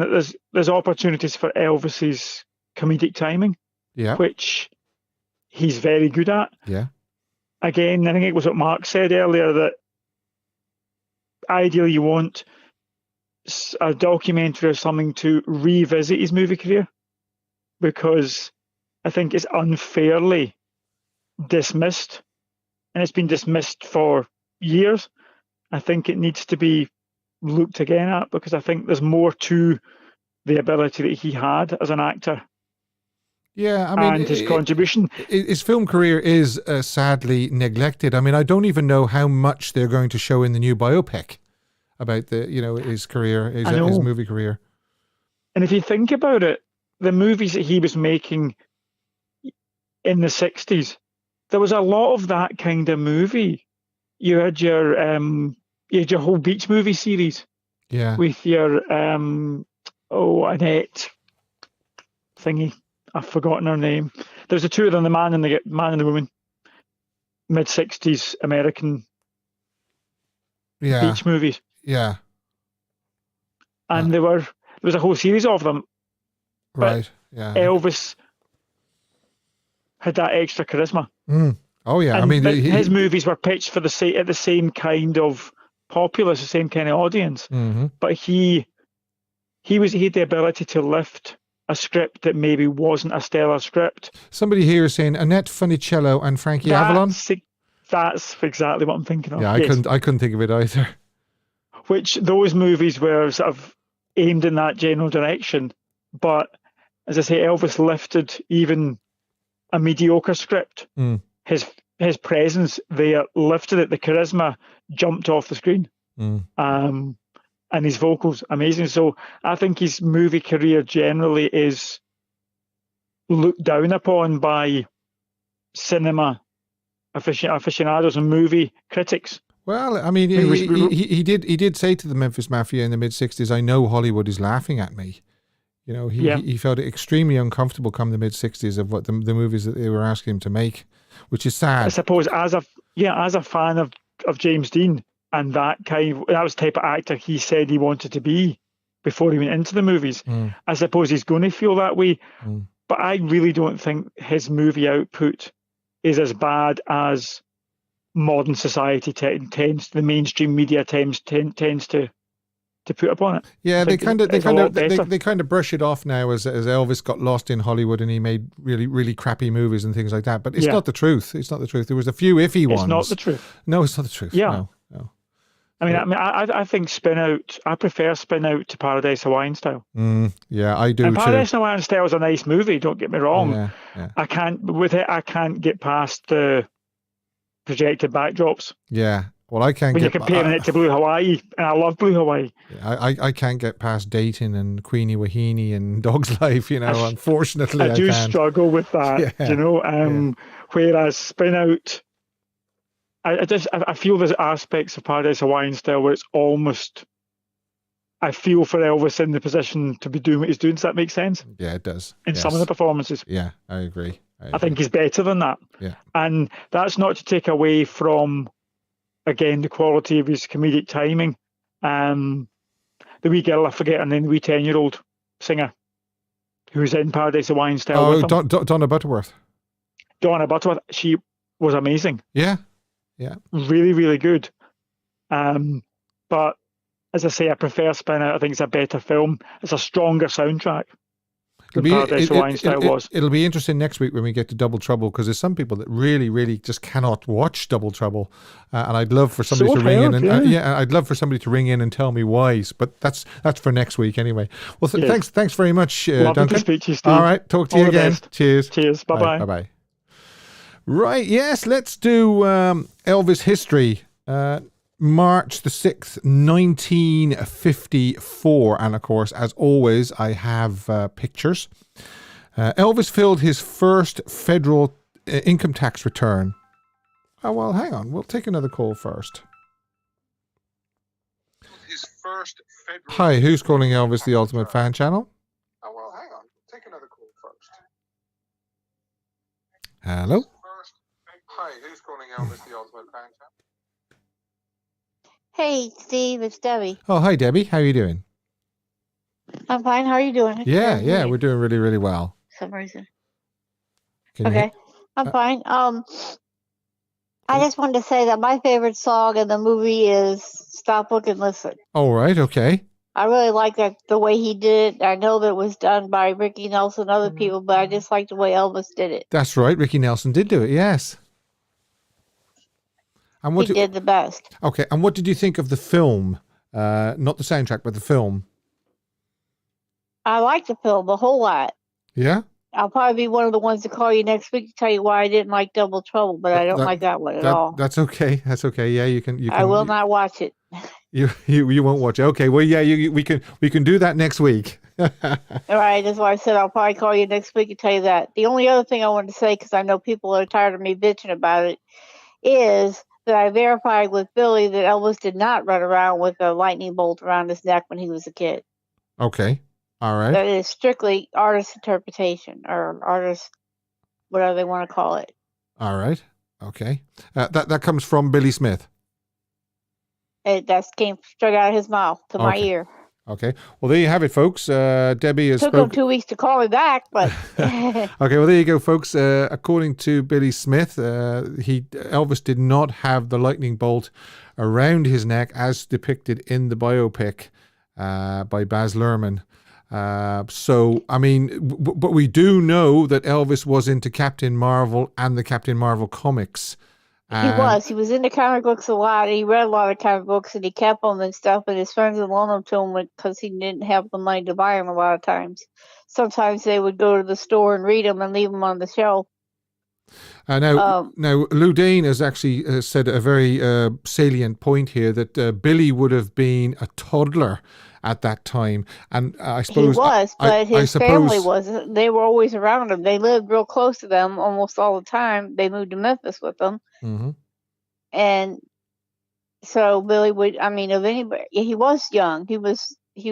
there's opportunities for Elvis's comedic timing, which he's very good at. Yeah. Again, I think it was what Mark said earlier, that ideally you want a documentary or something to revisit his movie career, because I think it's unfairly dismissed, and it's been dismissed for years. I think it needs to be looked again at, because I think there's more to the ability that he had as an actor. Yeah, I mean, and his contribution. His film career is sadly neglected. I mean, I don't even know how much they're going to show in the new biopic about his career, his movie career. And if you think about it, the movies that he was making in the 60s, there was a lot of that kind of movie. You had your whole beach movie series. Yeah. With your Annette thingy. I've forgotten her name. There's the two of them, the man and the woman. Mid-60s American beach movies. Yeah. And there was a whole series of them. Right. Yeah. Elvis had that extra charisma. Oh yeah. And I mean, his movies were pitched for at the same kind of populace, the same kind of audience. But he had the ability to lift a script that maybe wasn't a stellar script. Somebody here is saying Annette Funicello and Frankie Avalon. That's exactly what I'm thinking of. Yeah, I couldn't think of it either. Which those movies were sort of aimed in that general direction, but as I say, Elvis lifted even a mediocre script. His presence there lifted it. The charisma jumped off the screen. And his vocals, amazing. So I think his movie career generally is looked down upon by cinema aficionados and movie critics. Well, I mean, he did say to the Memphis Mafia in the mid-60s, "I know Hollywood is laughing at me." He felt extremely uncomfortable come the mid-60s of what the movies that they were asking him to make, which is sad. I suppose as a fan of James Dean, and that was the type of actor he said he wanted to be before he went into the movies. I suppose he's going to feel that way. But I really don't think his movie output is as bad as modern society the mainstream media tends to put upon it. Yeah, they kind of brush it off now as Elvis got lost in Hollywood and he made really, really crappy movies and things like that. But it's not the truth. It's not the truth. There was a few iffy ones. It's not the truth. No, it's not the truth. Yeah. No. I think Spinout. I prefer Spinout to Paradise Hawaiian Style. Yeah, I do. And Paradise Hawaiian Style is a nice movie. Don't get me wrong. Yeah. I can't get past the projected backdrops. Yeah. Well, I can't. When you're comparing it to Blue Hawaii, and I love Blue Hawaii. I can't get past Dayton and Queenie Wahine and Dog's Life. Unfortunately, I do struggle with that. Yeah. Whereas Spinout. I feel there's aspects of Paradise Hawaiian Style where it's almost, I feel for Elvis in the position to be doing what he's doing. Does that make sense? Yeah, it does. In some of the performances. Yeah, I agree. I think he's better than that. Yeah. And that's not to take away from, again, the quality of his comedic timing. The wee girl, I forget her name, the wee 10-year-old singer who's in Paradise Hawaiian Style. Oh, Donna Butterworth. Donna Butterworth. She was amazing. Yeah. Yeah. Really, really good. But as I say, I prefer Spinout. I think it's a better film. It's a stronger soundtrack than Paradise Hawaiian Style was. It'll be interesting next week when we get to Double Trouble, because there's some people that really, really just cannot watch Double Trouble, and I'd love for somebody to ring in and I'd love for somebody to ring in and tell me why. But that's for next week anyway. Well, thanks very much, Duncan. To speak to you, Steve. All right, talk to you again. Best. Cheers. Bye. Bye. Right, yes, let's do Elvis history. March the 6th, 1954. And of course, as always, I have pictures. Elvis filled his first federal income tax return. Oh, well, hang on. We'll take another call first. Hi, who's calling Elvis the Ultimate Fan Channel? Oh, well, hang on. Take another call first. Hello? Hi, who's calling Elvis the Ultimate Fan Channel? Hey, Steve, it's Debbie. Oh, hi, Debbie. How are you doing? I'm fine. How are you doing? Yeah, we're doing really, really well. For some reason. Okay, I'm fine. I just wanted to say that my favorite song in the movie is "Stop, Look, and Listen." All right, okay. I really like that the way he did it. I know that it was done by Ricky Nelson and other people, but I just like the way Elvis did it. That's right. Ricky Nelson did do it. Yes. And He did the best. Okay, and what did you think of the film? Not the soundtrack, but the film. I like the film a whole lot. Yeah? I'll probably be one of the ones to call you next week to tell you why I didn't like Double Trouble, but I don't like that one at all. That's okay. That's okay. Yeah, you can. I will not watch it. You won't watch it. Okay. Well, yeah, we can do that next week. All right. That's why I said I'll probably call you next week and tell you that. The only other thing I wanted to say, because I know people are tired of me bitching about it, is that I verified with Billy that Elvis did not run around with a lightning bolt around his neck when he was a kid. Okay. All right. That is strictly artist interpretation, or artist, whatever they want to call it. All right. Okay. That comes from Billy Smith. That came straight out of his mouth to my ear. Okay. Well, there you have it, folks. Debbie has spoken. Took him 2 weeks to call me back, but okay. Well, there you go, folks. According to Billy Smith, Elvis did not have the lightning bolt around his neck as depicted in the biopic by Baz Luhrmann. So, I mean, but we do know that Elvis was into Captain Marvel and the Captain Marvel comics. He was into comic books a lot. He read a lot of comic books and he kept them and stuff, and his friends would loan them to him because he didn't have the money to buy them a lot of times. Sometimes they would go to the store and read them and leave them on the shelf. Now, Lou Dane has actually said a very salient point here that Billy would have been a toddler at that time, and I suppose he was, but his family wasn't. They were always around him. They lived real close to them almost all the time. They moved to Memphis with them, and so Billy would. I mean, of anybody, he was young. He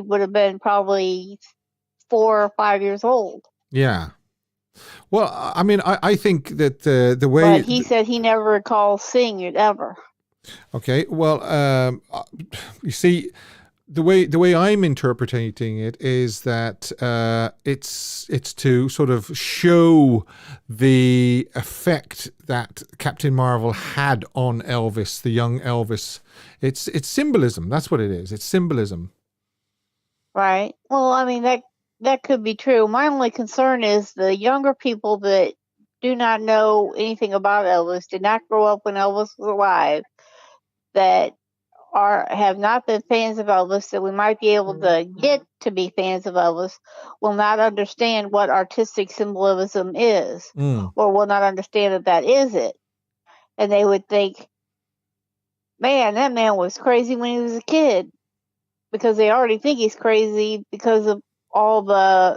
would have been probably 4 or 5 years old. Yeah. Well, I mean, I think that the way... But he said he never recalls seeing it ever. Okay, well, you see, the way I'm interpreting it is that it's to sort of show the effect that Captain Marvel had on Elvis, the young Elvis. It's symbolism. That's what it is. It's symbolism. Right. Well, I mean, that could be true. My only concern is the younger people that do not know anything about Elvis, did not grow up when Elvis was alive, that have not been fans of Elvis, that we might be able to get to be fans of Elvis, will not understand what artistic symbolism is, or will not understand that is it. And they would think, man, that man was crazy when he was a kid, because they already think he's crazy because of all the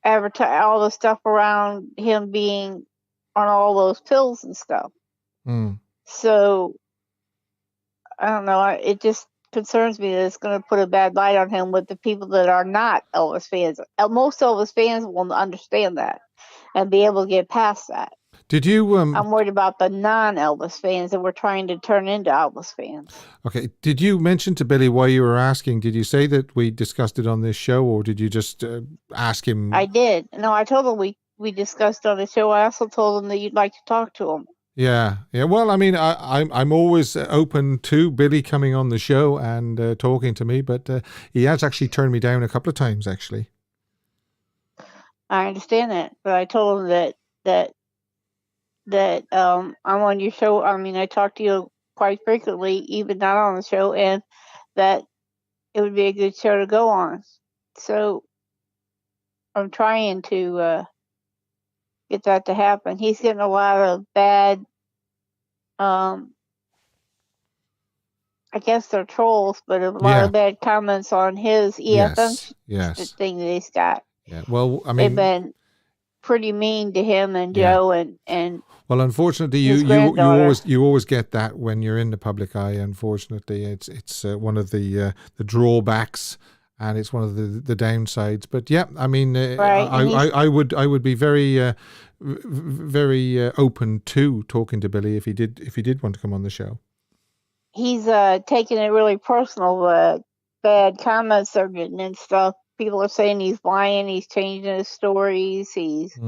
all the stuff around him being on all those pills and stuff. So I don't know. It just concerns me that it's going to put a bad light on him with the people that are not Elvis fans. Most Elvis fans will understand that and be able to get past that. Did you? I'm worried about the non-Elvis fans that we're trying to turn into Elvis fans. Okay. Did you mention to Billy why you were asking? Did you say that we discussed it on this show, or did you just ask him? I did. No, I told him we discussed on the show. I also told him that you'd like to talk to him. Yeah. Well, I mean, I'm always open to Billy coming on the show and talking to me, but he has actually turned me down a couple of times, actually. I understand that, but I told him that I'm on your show. I mean, I talk to you quite frequently, even not on the show, and that it would be a good show to go on. So I'm trying to get that to happen. He's getting a lot of bad, I guess they're trolls, but a lot of bad comments on his EFM thing that he's got. Yeah. Well, I mean, they've been pretty mean to him and Joe and. Well, unfortunately, you always get that when you're in the public eye. Unfortunately, it's one of the drawbacks, and it's one of the downsides. But yeah, I mean, I would be very very open to talking to Billy if he did want to come on the show. He's taking it really personal. Bad comments they're getting and stuff. People are saying he's lying. He's changing his stories. He's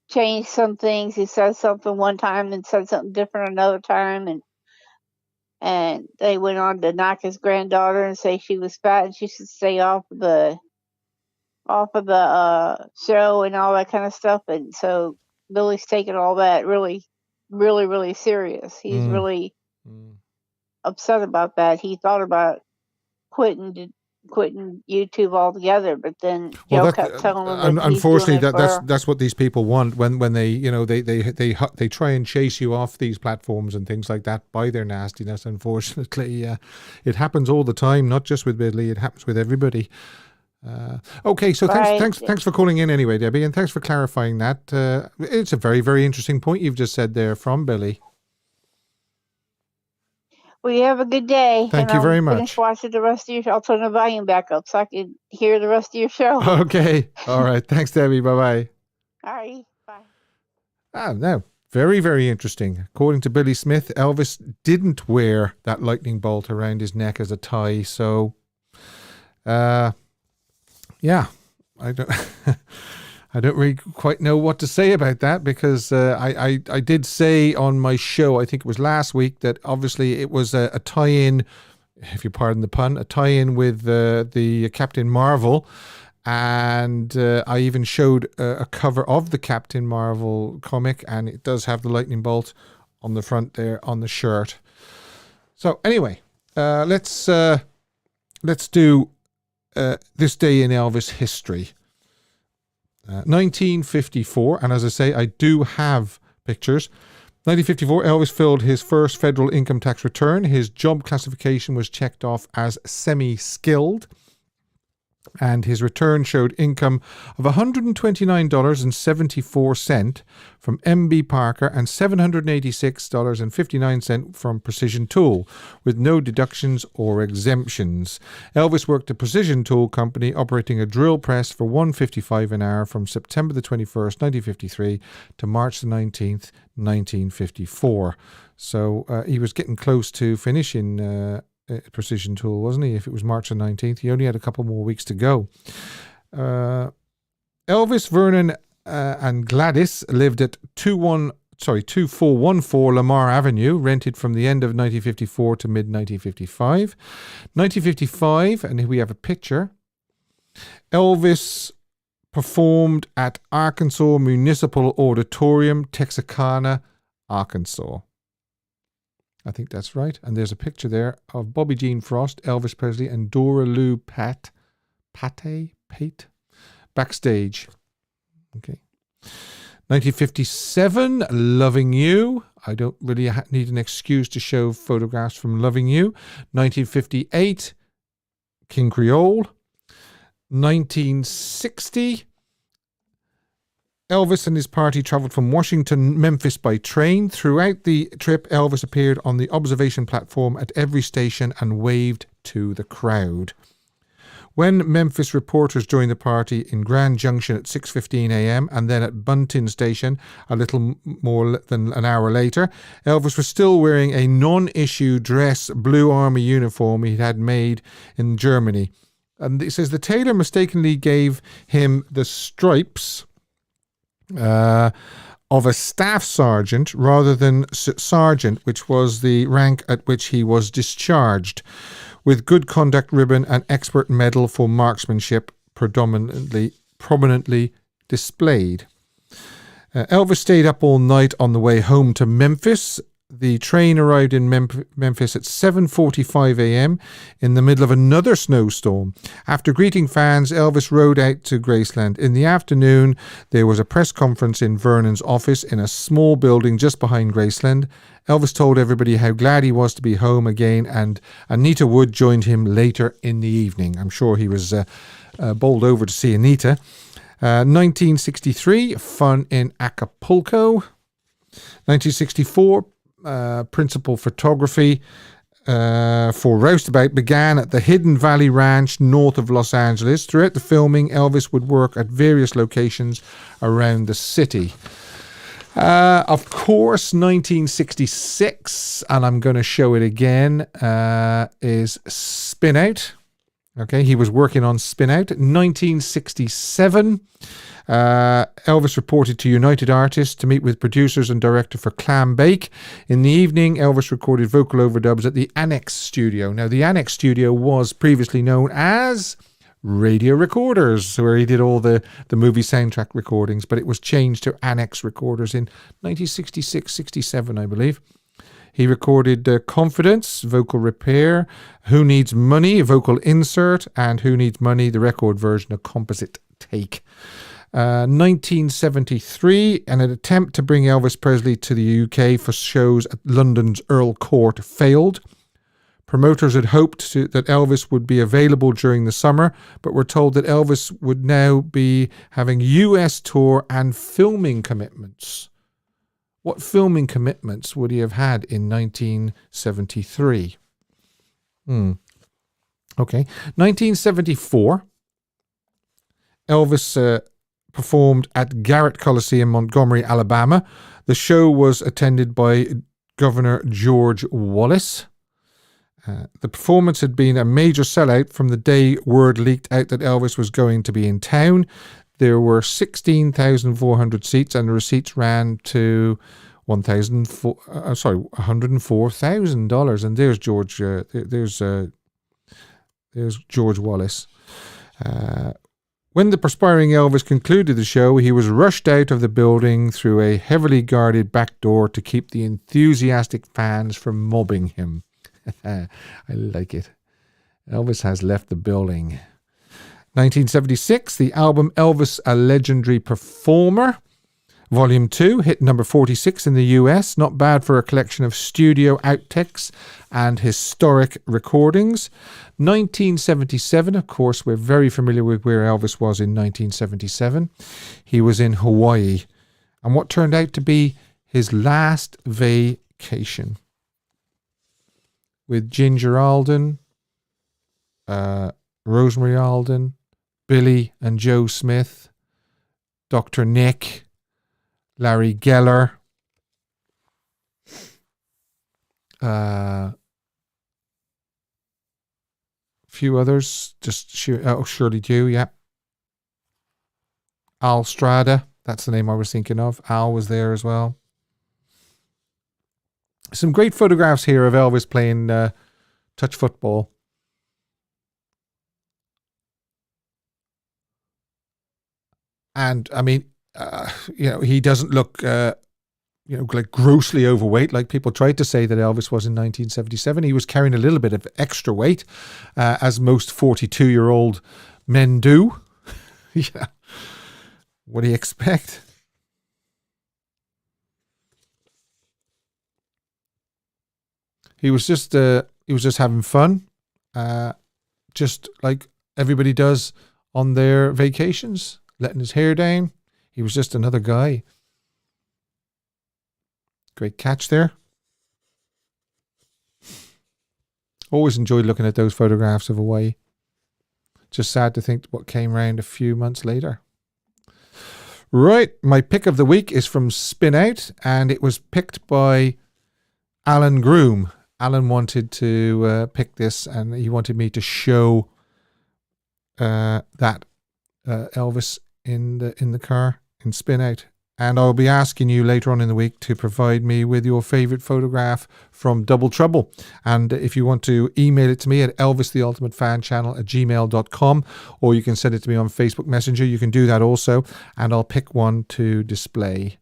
changed some things. He says something one time and said something different another time, and they went on to knock his granddaughter and say she was fat and she should stay off of the show and all that kind of stuff. And so Billy's taking all that really, really, really serious. He's really upset about that. He thought about quitting YouTube altogether, but then Joe kept telling him that unfortunately that's what these people want when they they try and chase you off these platforms and things like that by their nastiness. Unfortunately, it happens all the time, not just with Billy. It happens with everybody. Okay, so thanks for calling in anyway, Debbie, and thanks for clarifying that. It's a very, very interesting point you've just said there from Billy. Well, you have a good day. Thank you very much. Finish watching the rest of your show. I'll turn the volume back up so I can hear the rest of your show. Okay. All right. Thanks, Debbie. Bye-bye. All right. Bye. No. Very, very interesting. According to Billy Smith, Elvis didn't wear that lightning bolt around his neck as a tie. So, yeah, I don't really quite know what to say about that because I did say on my show, I think it was last week, that obviously it was a tie-in, if you pardon the pun, a tie-in with the Captain Marvel. And I even showed a cover of the Captain Marvel comic, and it does have the lightning bolt on the front there on the shirt. So anyway, let's do this day in Elvis history. 1954, and as I say, I do have pictures. 1954, Elvis filled his first federal income tax return. His job classification was checked off as semi-skilled, and his return showed income of $129.74 from M.B. Parker and $786.59 from Precision Tool, with no deductions or exemptions. Elvis worked at Precision Tool Company, operating a drill press for $1.55 an hour from September the 21st, 1953 to March the 19th, 1954. So he was getting close to finishing Precision Tool, wasn't he? If it was March the 19th, he only had a couple more weeks to go. Elvis, Vernon, and Gladys lived at 2414 Lamar Avenue, rented from the end of 1954 to mid-1955. 1955, and here we have a picture. Elvis performed at Arkansas Municipal Auditorium, Texarkana, Arkansas. I think that's right. And there's a picture there of Bobby Jean Frost, Elvis Presley, and Dora Lou Pate backstage. Okay. 1957, Loving You. I don't really need an excuse to show photographs from Loving You. 1958, King Creole. 1960, Elvis and his party traveled from Washington to Memphis by train. Throughout the trip, Elvis appeared on the observation platform at every station and waved to the crowd. When Memphis reporters joined the party in Grand Junction at 6:15 a.m. and then at Bunton Station a little more than an hour later, Elvis was still wearing a non-issue dress blue army uniform he had made in Germany. And it says the tailor mistakenly gave him the stripes of a staff sergeant rather than sergeant, which was the rank at which he was discharged, with good conduct ribbon and expert medal for marksmanship prominently displayed. Elvis stayed up all night on the way home to Memphis. The train arrived in Memphis at 7:45 a.m. in the middle of another snowstorm. After greeting fans, Elvis rode out to Graceland. In the afternoon, there was a press conference in Vernon's office in a small building just behind Graceland. Elvis told everybody how glad he was to be home again, and Anita Wood joined him later in the evening. I'm sure he was bowled over to see Anita. 1963, fun in Acapulco. 1964, principal photography for Roustabout began at the Hidden Valley Ranch north of Los Angeles. Throughout the filming, Elvis would work at various locations around the city. Of course, 1966, and I'm going to show it again, is Spinout. Okay, he was working on Spinout. 1967, Elvis reported to United Artists to meet with producers and director for Clam Bake. In the evening, Elvis recorded vocal overdubs at the Annex Studio. Now, the Annex Studio was previously known as Radio Recorders, where he did all the movie soundtrack recordings, but it was changed to Annex Recorders in 1966-67, I believe. He recorded Confidence, vocal repair, Who Needs Money, vocal insert, and Who Needs Money, the record version, a composite take. 1973, an attempt to bring Elvis Presley to the UK for shows at London's Earl Court failed. Promoters had hoped that Elvis would be available during the summer, but were told that Elvis would now be having US tour and filming commitments. What filming commitments would he have had in 1973? Okay. 1974, Elvis performed at Garrett Coliseum, Montgomery, Alabama. The show was attended by Governor George Wallace. The performance had been a major sellout from the day word leaked out that Elvis was going to be in town. There were 16,400 seats, and the receipts ran to $104,000. And there's George. There's George Wallace. When the perspiring Elvis concluded the show, he was rushed out of the building through a heavily guarded back door to keep the enthusiastic fans from mobbing him. I like it. Elvis has left the building. 1976, the album Elvis, A Legendary Performer, Volume 2, hit number 46 in the US. Not bad for a collection of studio outtakes and historic recordings. 1977, of course, we're very familiar with where Elvis was in 1977. He was in Hawaii, and what turned out to be his last vacation. With Ginger Alden, Rosemary Alden, Billy and Joe Smith, Dr. Nick, Larry Geller, a few others, Shirley Dew, yeah. Al Strada, that's the name I was thinking of. Al was there as well. Some great photographs here of Elvis playing touch football. And I mean, he doesn't look, like grossly overweight, like people tried to say that Elvis was in 1977. He was carrying a little bit of extra weight, as most 42-year-old men do. Yeah. What do you expect? He was just having fun, just like everybody does on their vacations, letting his hair down. He was just another guy. Great catch there. Always enjoyed looking at those photographs of Hawaii. Just sad to think what came around a few months later. Right, my pick of the week is from Spinout, and it was picked by Alan Groom. Alan wanted to pick this, and he wanted me to show that Elvis in the car in Spinout. and I'll be asking you later on in the week to provide me with your favorite photograph from Double Trouble. And if you want to email it to me at elvistheultimatefanchannel@gmail.com, or you can send it to me on Facebook Messenger, you can do that also, and I'll pick one to display.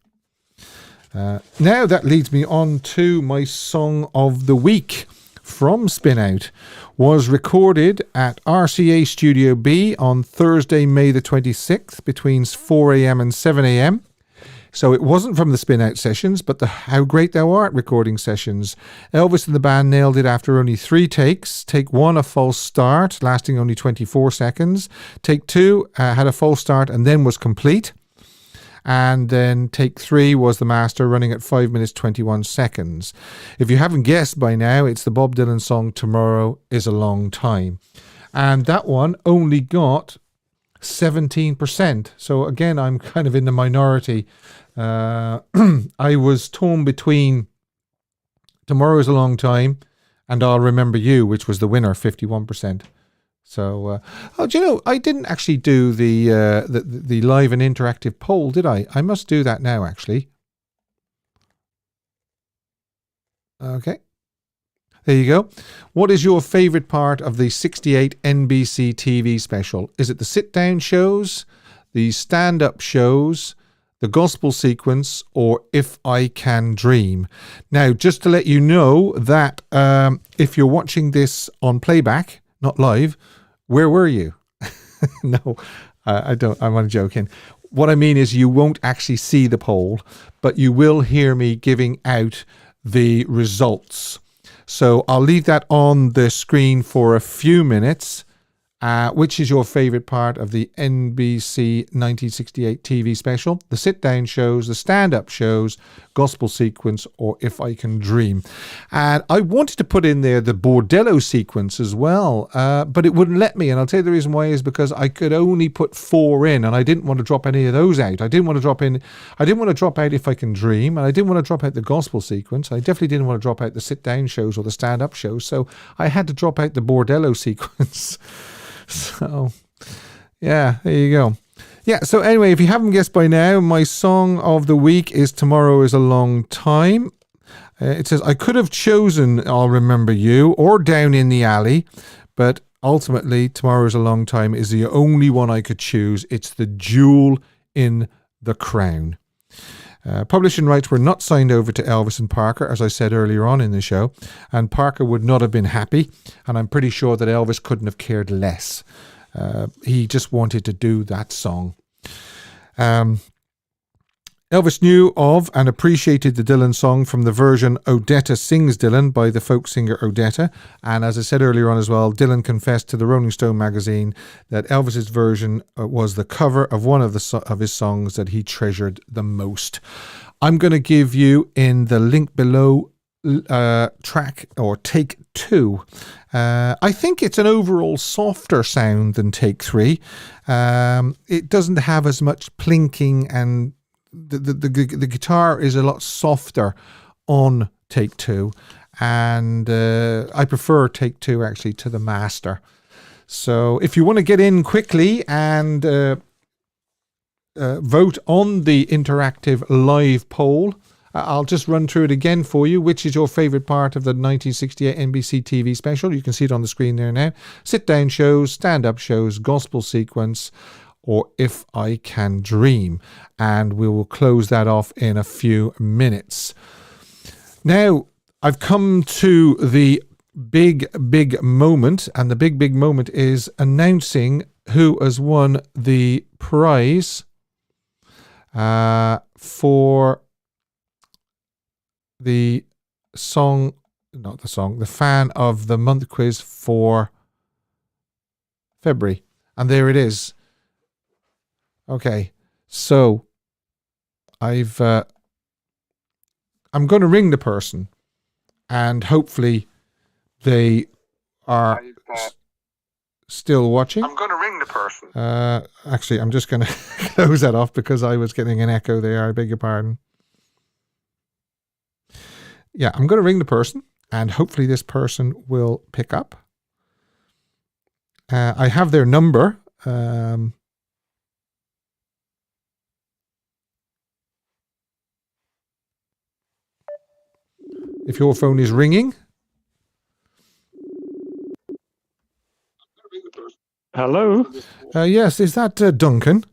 Now that leads me on to my song of the week from Spinout. Was recorded at RCA Studio B on Thursday, May the 26th between 4 a.m. and 7 a.m. So it wasn't from the Spinout sessions, but the How Great Thou Art recording sessions. Elvis and the band nailed it after only 3 takes. Take 1, a false start, lasting only 24 seconds. Take 2, had a false start and then was complete. And then take 3 was the master, running at 5 minutes 21 seconds. If you haven't guessed by now, it's the Bob Dylan song Tomorrow Is a Long Time. And that one only got 17%. So again, I'm kind of in the minority. I was torn between Tomorrow Is a Long Time and I'll Remember You, which was the winner, 51%. So, do you know, I didn't actually do the live and interactive poll, did I? I must do that now, actually. Okay. There you go. What is your favourite part of the 68 NBC TV special? Is it the sit-down shows, the stand-up shows, the gospel sequence, or If I Can Dream? Now, just to let you know that if you're watching this on playback, not live, where were you? No, I don't. I'm only joking. What I mean is you won't actually see the poll, but you will hear me giving out the results. So I'll leave that on the screen for a few minutes. Which is your favourite part of the NBC 1968 TV special? The sit-down shows, the stand-up shows, gospel sequence, or If I Can Dream? And I wanted to put in there the bordello sequence as well, but it wouldn't let me. And I'll tell you the reason why is because I could only put 4 in, and I didn't want to drop any of those out. I didn't want to drop out If I Can Dream, and I didn't want to drop out the gospel sequence. I definitely didn't want to drop out the sit-down shows or the stand-up shows. So I had to drop out the bordello sequence. So, yeah, there you go. Yeah, so anyway, if you haven't guessed by now, my song of the week is Tomorrow Is a Long Time. It says, I could have chosen I'll Remember You or Down in the Alley, but ultimately Tomorrow Is a Long Time is the only one I could choose. It's the jewel in the crown. Publishing rights were not signed over to Elvis and Parker, as I said earlier on in the show, and Parker would not have been happy, and I'm pretty sure that Elvis couldn't have cared less. He just wanted to do that song. Elvis knew of and appreciated the Dylan song from the version Odetta Sings Dylan by the folk singer Odetta. And as I said earlier on as well, Dylan confessed to the Rolling Stone magazine that Elvis's version was the cover of one of his songs that he treasured the most. I'm going to give you in the link below track or take 2. I think it's an overall softer sound than take 3. It doesn't have as much plinking, and the guitar is a lot softer on take 2, and I prefer take 2 actually to the master. So if you want to get in quickly and vote on the interactive live poll, I'll just run through it again for you. Which is your favourite part of the 1968 NBC TV special? You can see it on the screen there now. Sit-down shows, stand-up shows, gospel sequence, or If I Can Dream. And we will close that off in a few minutes. Now, I've come to the big moment, and the big moment is announcing who has won the prize for the Fan of the Month quiz for February. And there it is. Okay, so I'm going to ring the person, and hopefully they are still watching. I'm going to ring the person. Actually, I'm just going to close that off because I was getting an echo there. I beg your pardon. Yeah, I'm going to ring the person, and hopefully this person will pick up. I have their number. if your phone is ringing. Hello. Yes, is that Duncan?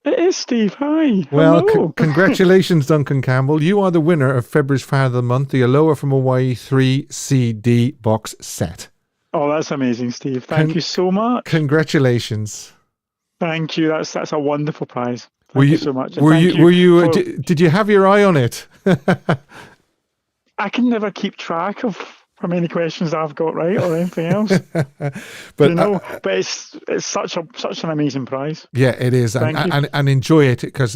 It is Steve. Hi. Well, Hello. congratulations, Duncan Campbell. You are the winner of February's Fan of the Month, the Aloha from Hawaii 3 CD box set. Oh, that's amazing, Steve. Thank you so much. Congratulations. Thank you. That's a wonderful prize. Thank you so much. Did you have your eye on it? I can never keep track of how many questions I've got right or anything else. but it's such an amazing prize. Yeah, it is, and enjoy it, because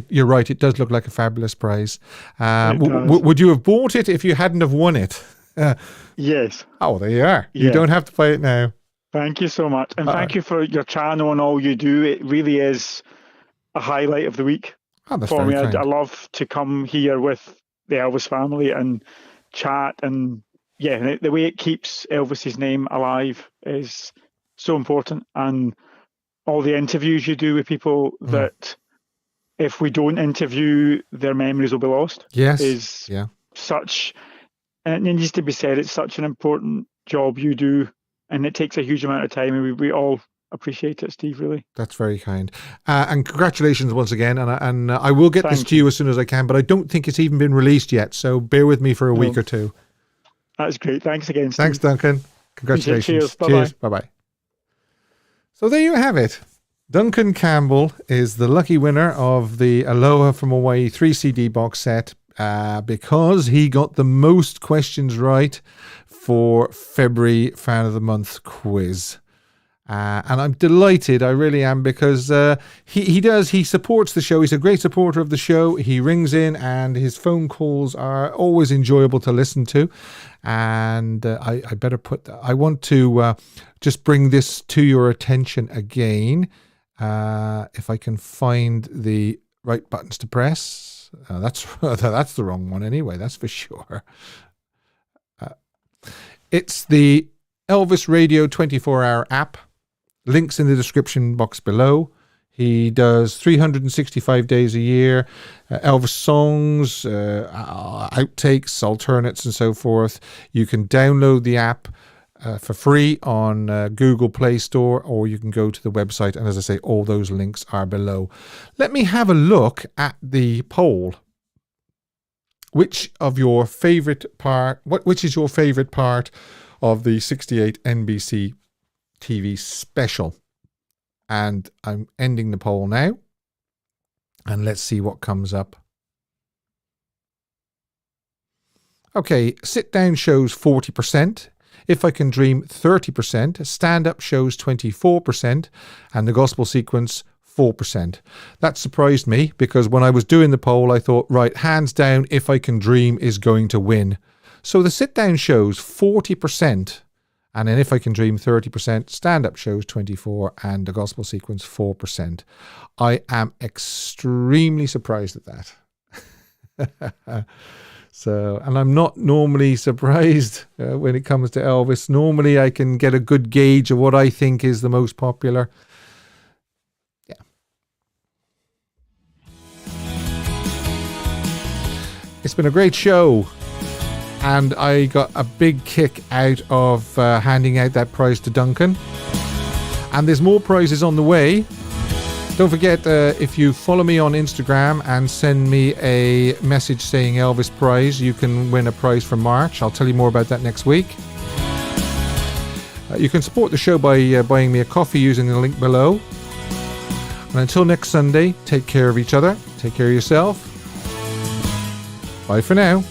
you're right. It does look like a fabulous prize. Would you have bought it if you hadn't have won it? Yes. Oh, there you are. Yeah. You don't have to buy it now. Thank you so much, and thank you for your channel and all you do. It really is a highlight of the week for me. I love to come here with the Elvis family and chat, and the way it keeps Elvis's name alive is so important. And all the interviews you do with people that if we don't interview, their memories will be lost. Yes. And it needs to be said, it's such an important job you do, and it takes a huge amount of time, and we all appreciate it, Steve, really. That's very kind. And congratulations once again. And I will get this to you as soon as I can, but I don't think it's even been released yet, so bear with me for a week or two. That's great. Thanks again, Steve. Thanks, Duncan. Congratulations. Cheers. Bye-bye. So there you have it. Duncan Campbell is the lucky winner of the Aloha from Hawaii 3 CD box set because he got the most questions right for February Fan of the Month quiz. And I'm delighted, I really am, because he supports the show. He's a great supporter of the show. He rings in, and his phone calls are always enjoyable to listen to. And I want to just bring this to your attention again. If I can find the right buttons to press. That's the wrong one anyway, that's for sure. It's the Elvis Radio 24-hour app. Links in the description box below. He does 365 days a year, Elvis songs, outtakes, alternates, and so forth. You can download the app for free on Google Play Store, or you can go to the website. And as I say, all those links are below. Let me have a look at the poll. Which is your favorite part of the 68 NBC TV special? And I'm ending the poll now, and let's see what comes up. Okay, sit down shows 40%, If I Can Dream 30%, stand up shows 24%, and the gospel sequence 4%. That surprised me, because when I was doing the poll I thought, right, hands down If I Can Dream is going to win. So the sit down shows 40%, and then If I Can Dream 30%, stand-up shows 24%, and the gospel sequence 4%. I am extremely surprised at that. And I'm not normally surprised when it comes to Elvis. Normally I can get a good gauge of what I think is the most popular. Yeah. It's been a great show. And I got a big kick out of handing out that prize to Duncan. And there's more prizes on the way. Don't forget, if you follow me on Instagram and send me a message saying Elvis prize, you can win a prize for March. I'll tell you more about that next week. You can support the show by buying me a coffee using the link below. And until next Sunday, take care of each other. Take care of yourself. Bye for now.